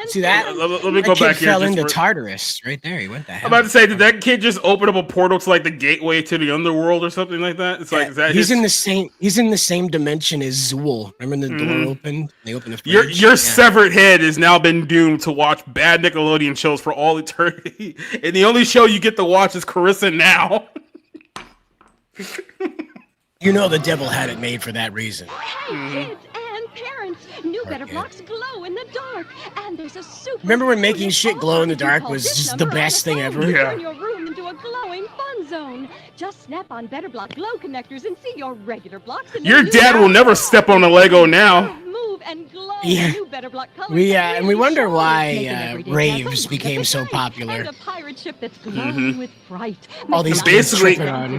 See that? Let me That go kid back here. fell just into for- Tartarus right there. He went the I'm hell. about to say, did that kid just open up a portal to like the gateway to the underworld or something like that? It's like, is that He's his? in the same. He's in the same dimension as Zool. Remember the door opened? They opened the fridge. Your severed head has now been doomed to watch bad Nickelodeon shows for all eternity, and the only show you get to watch is Clarissa Now. You know the devil had it made for that reason. Hey, kids and parents, new Better Blocks glow in the dark, and there's a super. Remember when making shit glow in the dark was just the best thing ever? Turn your room into a glowing fun zone. Just snap on Better Block glow connectors and see your regular blocks. In Your the dad new will never step on a Lego now. Move and glow. Yeah. New Better Block colors. And we wonder Making why everyday raves dazzle became with so a popular. And a pirate ship that's glowing with fright. All these Making kids basically- tripping on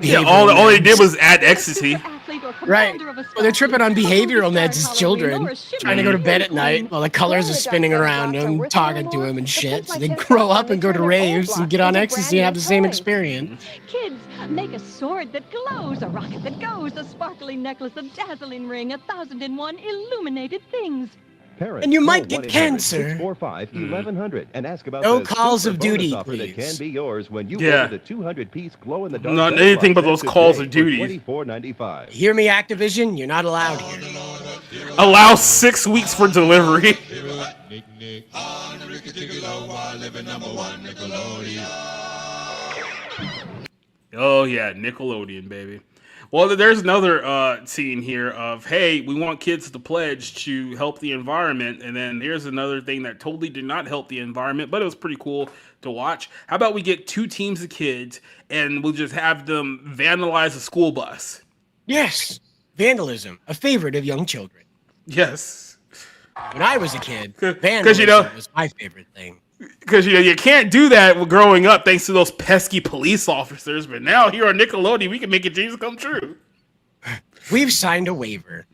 Yeah, behavioral all they meds. did was add ecstasy. Right. Well, they're tripping on behavioral meds as children, trying to go to bed at night while the colors are spinning around them, talking to them and shit. So they grow up and go to raves and get on ecstasy and have the same experience. Kids, make a sword that glows, a rocket that goes, a sparkling necklace, a dazzling ring, 1,001 illuminated things. Parents, And you might call get cancer. 1-800-645-1100 and ask about No the calls super of duty, bonus offer that please. can be yours when you Yeah. order the 200-piece glow-in-the-dark. Not bed anything but box those calls today of duty. for $24.95. Hear me, Activision? You're not allowed here. Allow 6 weeks for delivery. Oh yeah, Nickelodeon, baby. Well, there's another scene here of, hey, we want kids to pledge to help the environment, and then here's another thing that totally did not help the environment, but it was pretty cool to watch. How about we get 2 teams of kids, and we'll just have them vandalize a school bus? Yes, vandalism, a favorite of young children. Yes. When I was a kid, 'Cause, vandalism you know, was my favorite thing. Because you can't do that growing up thanks to those pesky police officers, but now here on Nickelodeon, we can make your dreams come true. We've signed a waiver.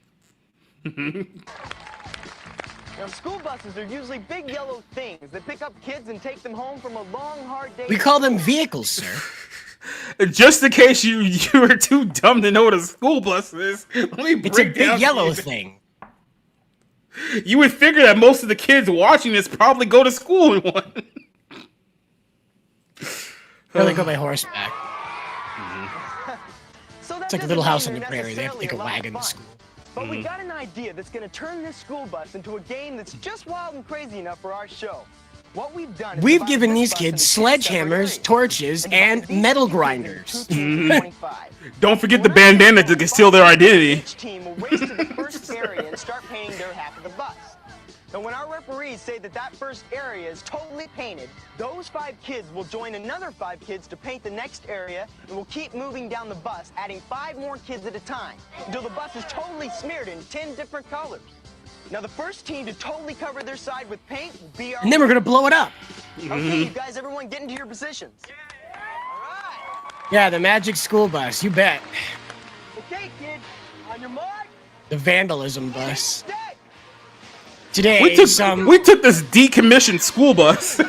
Now, school buses are usually big yellow things that pick up kids and take them home from a long, hard day. We call them vehicles, sir. Just in case you are too dumb to know what a school bus is, let me break It's a big down yellow to you. thing. You would figure that most of the kids watching this probably go to school in one. Or they go by horseback. So It's like a little house on the prairie. They have to take a wagon to school. But we got an idea that's going to turn this school bus into a game that's just wild and crazy enough for our show. What we've done is We've divide given this these bus kids into 2 separate sledgehammers, areas. torches, and metal grinders. Don't forget the bandana to conceal their identity. Each team will race to the first area and start painting their half of the bus. Now, when our referees say that first area is totally painted, those 5 kids will join another 5 kids to paint the next area, and we'll keep moving down the bus, adding 5 more kids at a time, until the bus is totally smeared in 10 different colors. Now, the first team to totally cover their side with paint will be our... And then we're going to blow it up. Okay, you guys, everyone get into your positions. Yeah, the magic school bus. You bet. Okay, kids, on your mark. The vandalism bus. Today, We took this decommissioned school bus.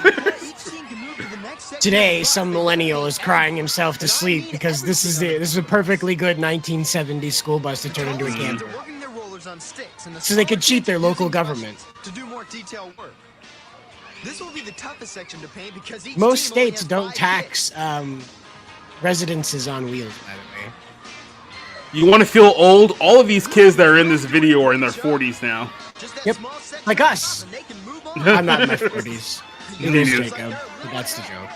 Today, some millennial is crying himself to sleep because this is a perfectly good 1970s school bus to turn into a camper. So they could cheat their local government. To do more detailed work. This will be the toughest section to paint because each Most team only states has don't 5 tax residences on wheels, by the way. You want to feel old? All of these kids that are in this video are in their 40s now. Yep, like us. I'm not in my 40s. It is Jacob, but that's the joke.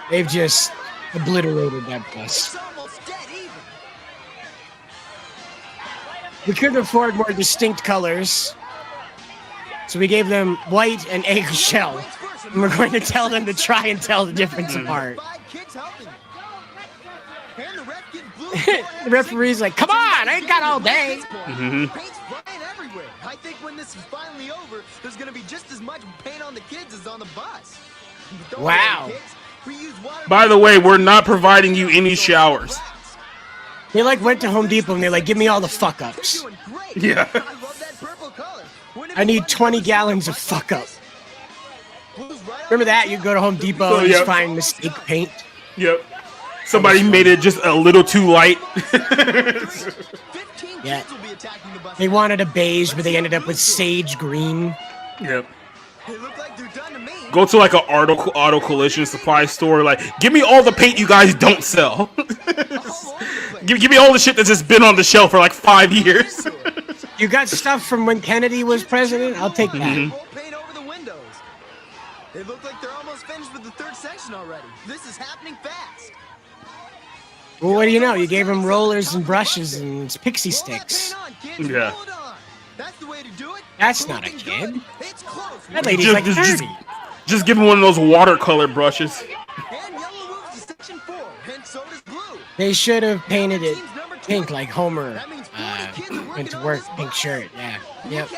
They've just obliterated that bus. We couldn't afford more distinct colors, so we gave them white and eggshell. And we're going to tell them to try and tell the difference apart. The referee's like, come on, I ain't got all day. Paint's flying everywhere. I think when this is finally over, there's gonna be just as much paint on the kids as on the bus. Don't Wow. worry, kids. We use water. By the way, we're not providing you any showers. They like went to Home Depot and they're like, give me all the fuck ups. Yeah. I need 20 gallons of fuck up. Remember that? You go to Home Depot and just find mistake paint. Yep. Somebody made it just a little too light. Yeah. They wanted a beige, but they ended up with sage green. Yep. Go to like an auto collision supply store. Like, give me all the paint you guys don't sell. give me all the shit that's just been on the shelf for like 5 years. You got stuff from when Kennedy was president? I'll take that. Paint over the windows. They look like they're almost finished with the 3rd section already. This is happening fast. Well, what do you know? You gave them rollers and brushes and pixie sticks. Yeah. That's the way to do it. That's not a kid. It's close. That lady's like 30. Just give him one of those watercolor brushes. And yellow moves to section 4, and so does blue. They should have painted it pink like Homer went to work, pink shirt. Yeah. Yep.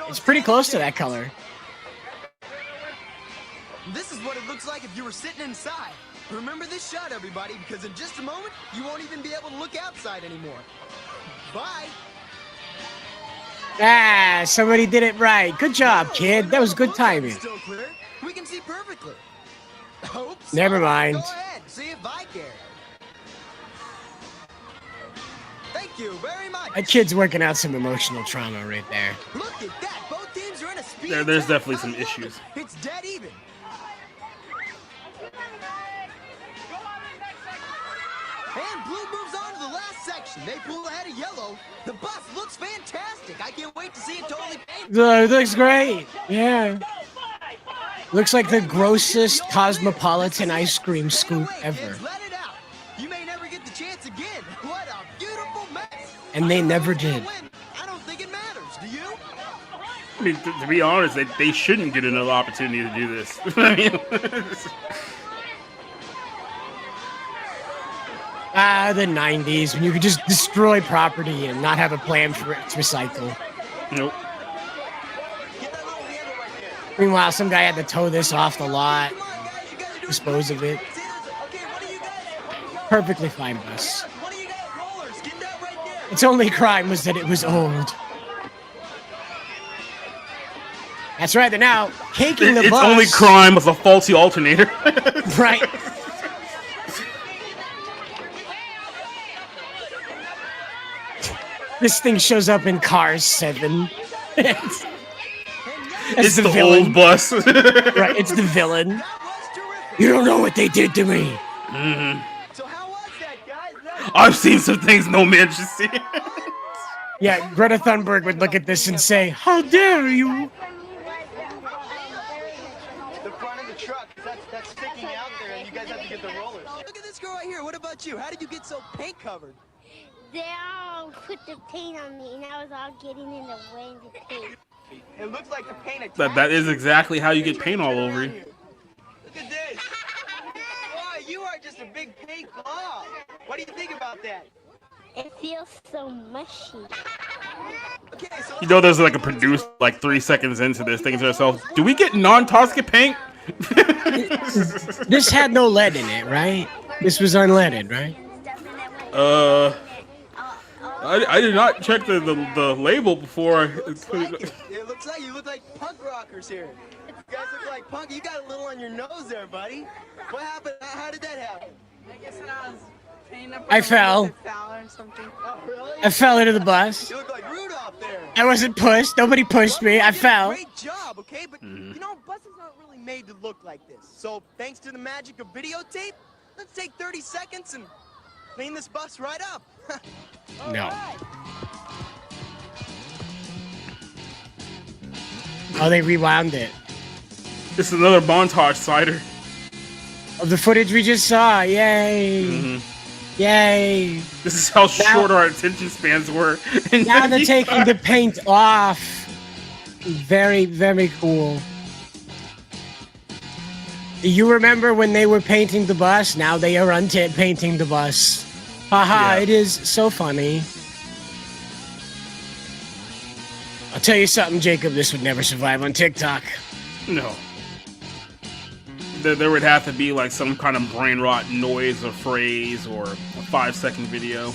It's pretty close to that color. This is what it looks like if you were sitting inside. Remember this shot, everybody, because in just a moment, you won't even be able to look outside anymore. Bye. Ah, somebody did it right. Good job, kid. That was good timing. Still clear. We can see perfectly. Oops. Never mind. Go ahead, see if I care. Thank you very much. That kid's working out some emotional trauma right there. Look at that. Both teams are in a speed There's attack. definitely some issues. It's dead even. And blue moves on to the last section. They pull ahead of yellow. The bus looks fantastic. I can't wait to see it totally painted. It looks great. Yeah. Looks like the grossest cosmopolitan ice cream scoop ever. Let it out. You may never get the chance again. What a beautiful mess. And they never did. I don't think it matters. Do you? I mean, to be honest, they shouldn't get another opportunity to do this. I mean, the 90s, when you could just destroy property and not have a plan for it to recycle. Nope. Meanwhile, some guy had to tow this off the lot, dispose of it. Perfectly fine bus. Its only crime was that it was old. That's right, they're now caking the its bus. only crime was a faulty alternator. Right. This thing shows up in Cars 7. It's the villain. old bus. Right, it's the villain. You don't know what they did to me. Mm-hmm. I've seen some things no man should see. Yeah, Greta Thunberg would look at this and say, "How dare you!" The front of the truck, that's sticking out there, and you guys have to get the rollers. Look at this girl right here. What about you? How did you get so paint covered? They all put the paint on me, and I was all getting in the way of the paint. It looks like the paint That is exactly how you get paint all over you. Look at this. Boy, you are just a big paint glob. What do you think about that? It feels so mushy. Okay, so You know, there's like a producer like 3 seconds into this thinking to herself, do we get non-toxic paint? This had no lead in it, right? This was unleaded, right? I did not check the label before. It looks like you look like punk rockers here. You guys look like punk. You got a little on your nose there, buddy. What happened? How did that happen? I guess when I was painting up I fell. or something. Oh, really? I fell into the bus. You look like Rudolph there. I wasn't pushed. Nobody pushed me. I fell. Great job, okay? But you know, buses aren't really made to look like this. So thanks to the magic of videotape, let's take 30 seconds and clean this bus right up. No. Oh, they rewound it. This is another montage cider. Of the footage we just saw. Yay. Mm-hmm. Yay. This is how short our attention spans were. Now they're taking the paint off. Very, very cool. Do you remember when they were painting the bus? Now they are painting the bus. Haha, It is so funny. I'll tell you something, Jacob, this would never survive on TikTok. No. There would have to be like some kind of brain rot noise or phrase or a 5-second video.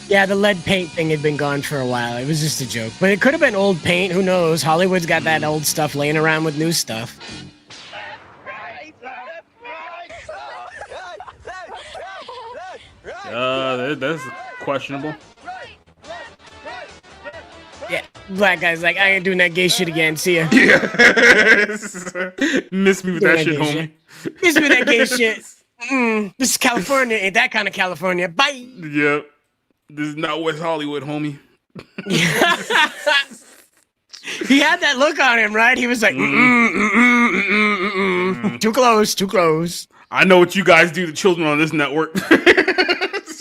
Yeah, the lead paint thing had been gone for a while. It was just a joke. But it could have been old paint. Who knows? Hollywood's got that old stuff laying around with new stuff. That's questionable. Yeah, black guy's like, I ain't doing that gay shit again. See ya. Yeah. Miss me with that shit, homie. Miss me with that gay shit. This is California. Ain't that kind of California. Bye. Yep. This is not West Hollywood, homie. He had that look on him, right? He was like, too close, too close. I know what you guys do to children on this network.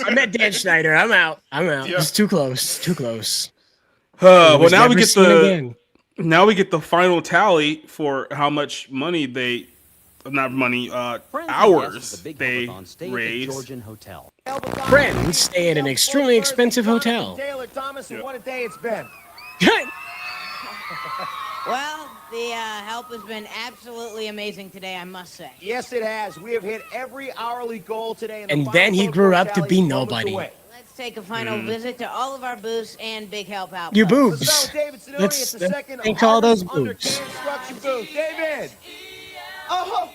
I met Dan Schneider. I'm out. Yeah. It's too close. Too close. Well, now we get the final tally for how much money they, not money, hours they raised. Friends stay at an extremely expensive hotel. Taylor Thomas, and what a day it's been. Well, the help has been absolutely amazing today, I must say. Yes, it has. We have hit every hourly goal today. And then he grew up to be nobody. Let's take a final visit to all of our booths and Big Help Out. Your boobs. Let's think all those boobs. David. Oh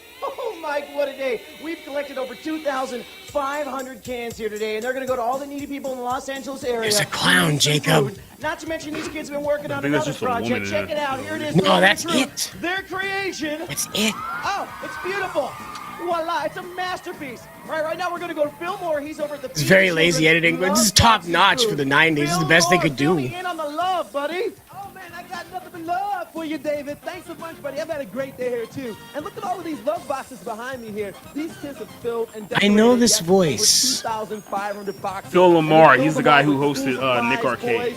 Mike, what a day. We've collected over 2,500 cans here today, and they're going to go to all the needy people in the Los Angeles area. There's a clown, Jacob. Food. Not to mention these kids have been working on think that's another just a woman project. in Check there. it out. Here it is. No, that's it. Their creation. That's it. Oh, it's beautiful. Voila, it's a masterpiece. All right now we're going to go to Fillmore. He's over at the It's very lazy editing, but this is top notch for the 90s. This is the best they could do. In on the love, buddy. Oh, man, I got nothing but love for you, David. Thanks a bunch, buddy. I've had a great day here, too. And look at all of these love boxes behind me here. These kids have filled and I know this voice. 2,500 boxes. Phil Lamar, he's the guy who hosted Nick Arcade.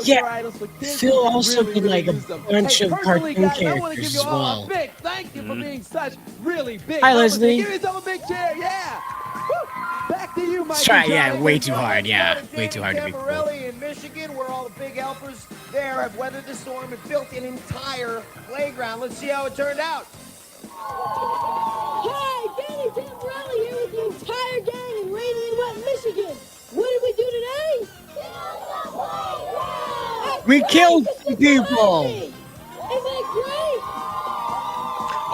Yeah, Phil also did like a bunch of cartoon characters as well. Thank you for being such really big. Hi, Leslie. Give yourself a big chair, yeah. Woo. Back to you, Mike. Let's try, yeah, way too hard, yeah. Way too hard to be cool. Camarelli in Michigan, where all the big helpers there have weathered the storm and built an entire playground. Let's see how it turned out. Hi, Danny Tamborelli here with the entire gang in rainy and wet Michigan. What did we do today? We killed people. Isn't it great?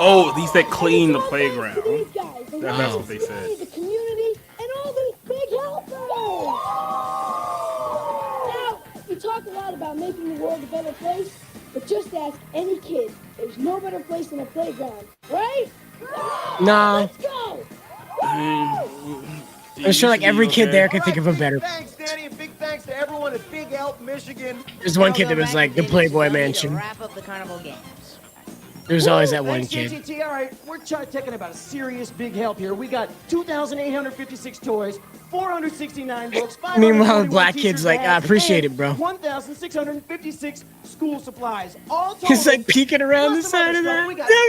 Oh, these that clean the playground. These guys, the That's what YMCA, they said. the community, and all these big helpers. Now, we talk a lot about making the world a better place, but just ask any kid. There's no better place than a playground, right? No. Let's go. I'm sure like every kid there could think of a better. Thanks, Danny, and big thanks to everyone at Big Help Michigan. There's one kid that was like the Playboy Mansion. Wrap up the carnival games. There's always that one Thanks, kid. JTT. All right, we're taking about a serious big help here. We got 2,856 toys, 469 books, Meanwhile, the black kid's like, I appreciate it, bro. 1,656 school supplies. All total, He's like peeking around the side of that. we got Down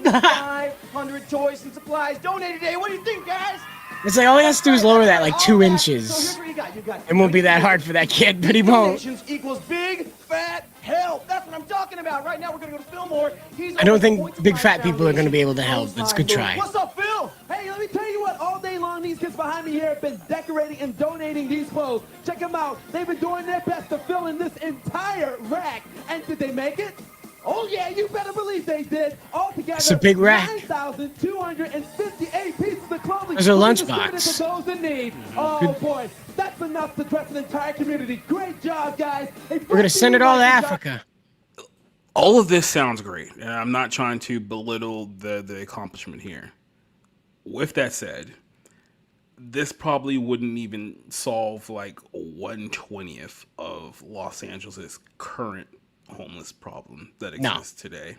the top. 12,500 toys and supplies donated today. What do you think, guys? It's like all he has to do is lower that like 2 So inches. here's what you got. You got It won't be that hard for that kid, but he won't. donations equals big fat help. That's what I'm talking about. Right now, we're gonna go to Fillmore. He's I don't over think Points big Life fat people are going to be able to Foundation. help. It's a good try. What's up, Phil? Hey, let me tell you what. All day long, these kids behind me here have been decorating and donating these clothes. Check them out. They've been doing their best to fill in this entire rack. And did they make it? Oh, yeah, you better believe they did. Altogether, It's a big rack. 9,258 pieces of clothing. There's a distributed lunchbox. to those in need. Oh, boy. That's enough to dress an entire community. Great job, guys. We're going to send it all to Africa. All of this sounds great, and I'm not trying to belittle the accomplishment here. With that said, this probably wouldn't even solve like 1/20th of Los Angeles' current homeless problem that exists today.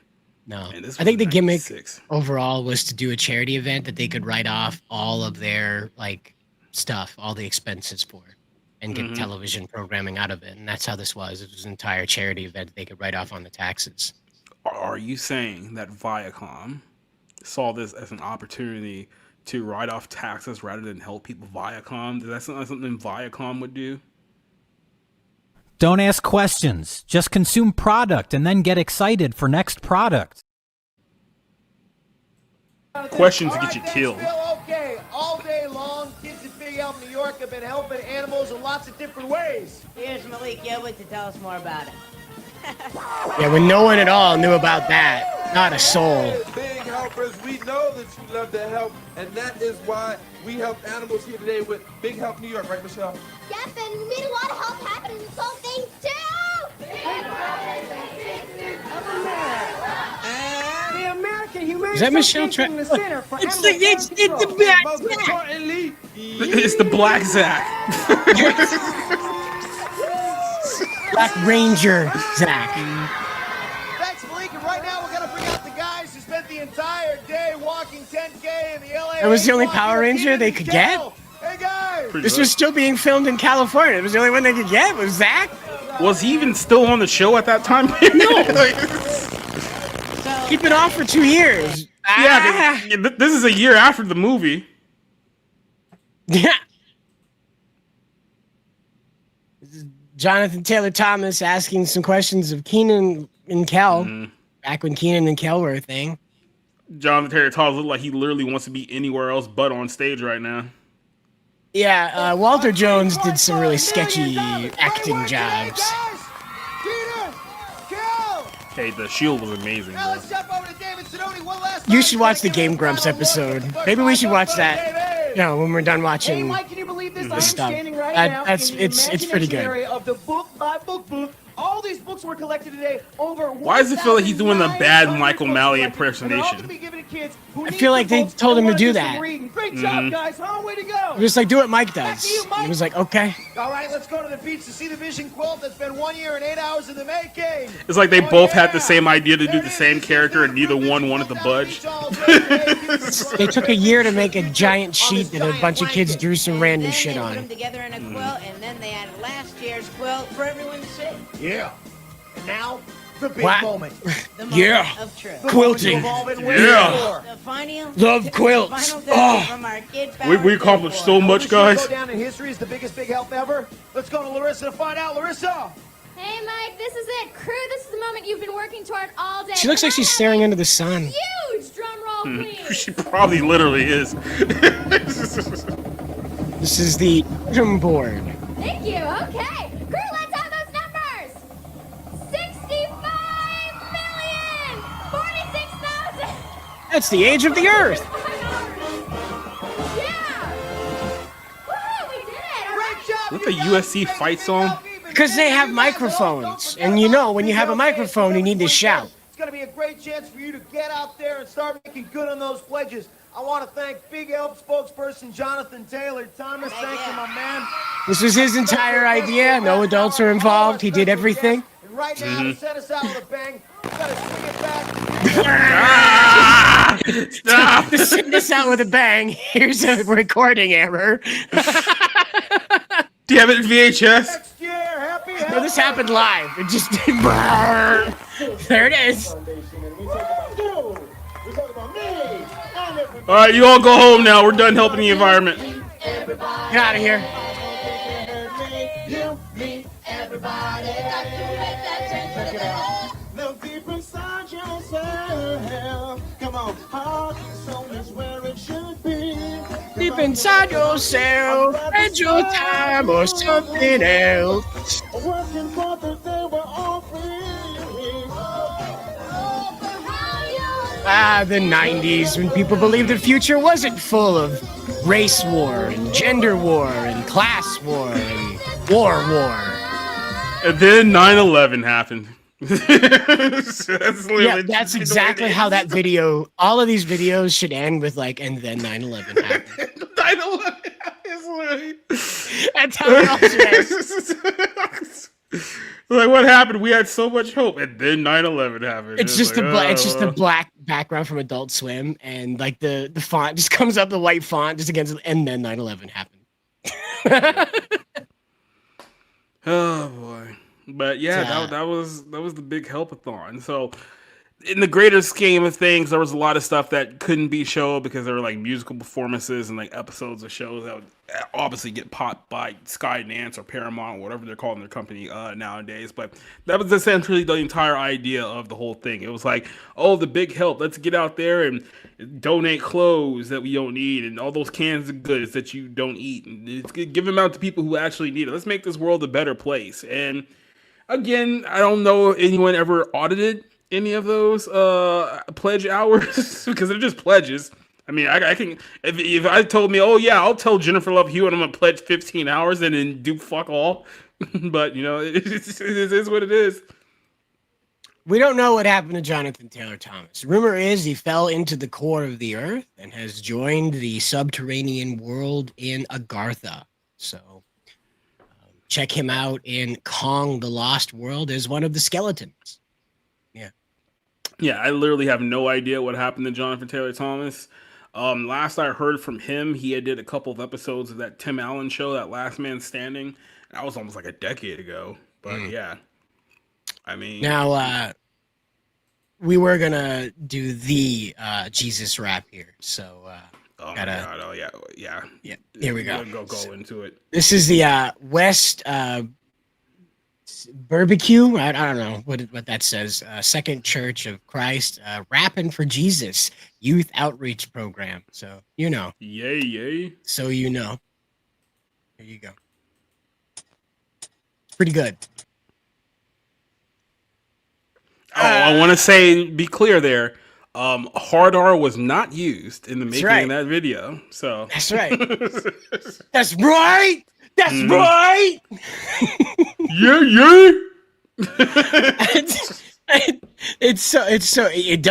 No. And this I think was the gimmick 96. overall was to do a charity event that they could write off all of their like stuff, all the expenses for, and get television programming out of it. And that's how this was. It was an entire charity event that they could write off on the taxes. Are you saying that Viacom saw this as an opportunity to write off taxes rather than help people? Viacom? Is that something Viacom would do? Don't ask questions. Just consume product and then get excited for next product. Questions get you killed. Phil, okay, all day long, kids at Big Help New York have been helping animals in lots of different ways. Here's Malik Gilbert to tell us more about it. Yeah, when no one at all knew about that. Not a soul. Big helpers, we know that you love to help, and that is why we help animals here today with Big Help New York, right, Michelle? Yes, and we made a lot of help happen in this whole thing, too! The American Humane Is that Michelle Association in the Center for It's Animal the black Most Zach. importantly, It's the Black Zach. Black Ranger Zach. Thanks, Malik. And right now, we're going to bring out the guys who spent the entire day walking 10K in the LA. That was the only Power Ranger they could get? Hey, guys! This was still being filmed in California. It was the only one they could get. Was Zach? Was he even still on the show at that time? No. He'd been off for 2 years. Yeah, this is a year after the movie. Yeah. Jonathan Taylor Thomas asking some questions of Keenan and Kel. Back when Keenan and Kel were a thing. Jonathan Taylor Thomas looked like he literally wants to be anywhere else but on stage right now. Yeah, Walter Jones did some really sketchy acting jobs. Hey, the shield was amazing, Now bro. let's jump over to David Sidoni one last You time. should watch the Game Grumps episode. Maybe we should watch that. You know, when we're done Hey, watching Mike, can you believe this? I am stuff. standing right now That's in the it's pretty imagination good. area of the book by book booth. All these books were collected today. Over Why does it feel like he's doing a bad Michael Malley impersonation? I feel like they told him to do that. Great job, guys. Huh? Way to go. Just like do what Mike does. He was like, okay. All right, let's go to the beach to see the Vision quilt that's been 1 year and 8 hours in the making. It's like they both had the same idea to do the same character, and neither one wanted to budge. They took a year to make a giant sheet that a bunch of kids drew some random shit Put on. them together in a quilt, and then they added last year's quilt for everyone to see. Yeah. And now, the big What? moment. The moment Yeah. of truth. Quilting. Yeah. The final, Love quilts. final Oh. from our kid We accomplished so much, This guys. should go down in history as the biggest big help ever. Let's go to Larissa to find out. Larissa! Hey, Mike, this is it. Crew, this is the moment you've been working toward all day. She looks like she's staring into the sun. Huge drum roll, please. She probably literally is. This is the item board. Thank you. Okay. Crew, let's have those numbers. 65 million, 46,000. That's the age of the Earth. Woohoo, we did it. All right. What the USC fight song? Because they have microphones. And you know, when you have a microphone, you need to shout. It's going to be a great chance for you to get out there and start making good on those pledges. I want to thank Big Help spokesperson Jonathan Taylor. Thomas, thank you, my man. This was his entire idea. No adults are involved. He did everything. And right now, to set us out with a bang, we got to swing it back. Stop! To send this out with a bang, here's a recording error. Damn it, VHS. Next year, happy No, this happened live. It just there it is. All right, you all go home now. We're done helping the environment. Get out of here. Look deep inside yourself. Come on, heart and soul is where it should be. Deep inside yourself, and your time or something else. Working for the day we're all free. The 90s, when people believed the future wasn't full of race war and gender war and class war and war. And then 9/11 happened. That's literally Yeah, that's exactly how that video, all of these videos should end with like, and then 9/11 happened. 9/11 is literally. That's how it all should end. Like, what happened? We had so much hope, and then 9/11 happened. It's just like, it's just the black background from Adult Swim, and like the font just comes up, the white font just against, and then 9/11 happened. Oh boy. But yeah, that was the big Help-A-Thon. So in the greater scheme of things, there was a lot of stuff that couldn't be shown because there were like musical performances and like episodes of shows that would obviously get popped by Skydance or Paramount, whatever they're calling their company nowadays. But that was essentially the entire idea of the whole thing. It was like, oh, the big help. Let's get out there and donate clothes that we don't need and all those cans of goods that you don't eat. And give them out to people who actually need it. Let's make this world a better place. And again, I don't know if anyone ever audited any of those pledge hours because they're just pledges. I mean, I can if I told me, oh yeah, I'll tell Jennifer Love Hewitt I'm gonna pledge 15 hours and then do fuck all, but you know, it is what it is. We don't know what happened to Jonathan Taylor Thomas. Rumor is he fell into the core of the earth and has joined the subterranean world in Agartha. So check him out in Kong the Lost World as one of the skeletons. Yeah, I literally have no idea what happened to Jonathan Taylor Thomas. Last I heard from him, he had did a couple of episodes of that Tim Allen show, that Last Man Standing. That was almost like a decade ago. But yeah, I mean, now we were gonna do the Jesus rap here, so oh my God, oh yeah. Here we go. Go into it. This is the West Barbecue. I don't know what that says. Second Church of Christ, Rapping for Jesus Youth Outreach Program. So you know. Yay. So you know. There you go. Pretty good. I want to be clear there. Hard R was not used in the making of that video. So that's right. That's right. That's right. Yeah. It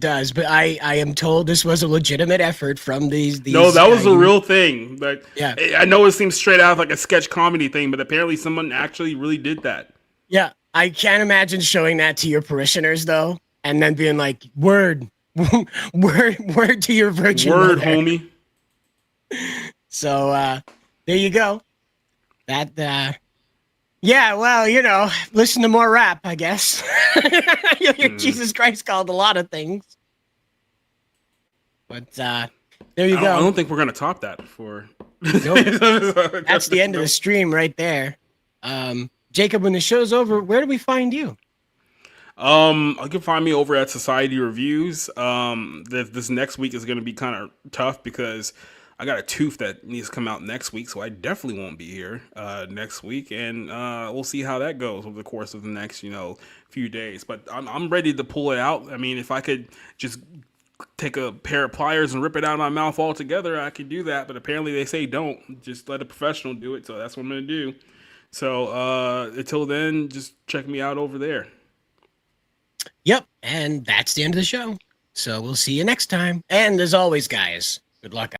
does. But I am told this was a legitimate effort from these. No, that was a real thing. Like, yeah, I know it seems straight out of like a sketch comedy thing, but apparently someone actually really did that. Yeah, I can't imagine showing that to your parishioners though, and then being like, "Word, word to your virgin word, mother." homie. So there you go. That. Yeah, well, listen to more rap, I guess. Jesus Christ called a lot of things. But there you go. I don't think we're going to top that for... Nope. That's the end of the stream right there. Jacob, when the show's over, where do we find you? You can find me over at Society Reviews. This next week is going to be kind of tough because I got a tooth that needs to come out next week, so I definitely won't be here next week, and we'll see how that goes over the course of the next, few days. But I'm ready to pull it out. I mean, if I could just take a pair of pliers and rip it out of my mouth altogether, I could do that. But apparently they say don't. Just let a professional do it, so that's what I'm going to do. So until then, just check me out over there. Yep, and that's the end of the show. So we'll see you next time. And as always, guys, good luck.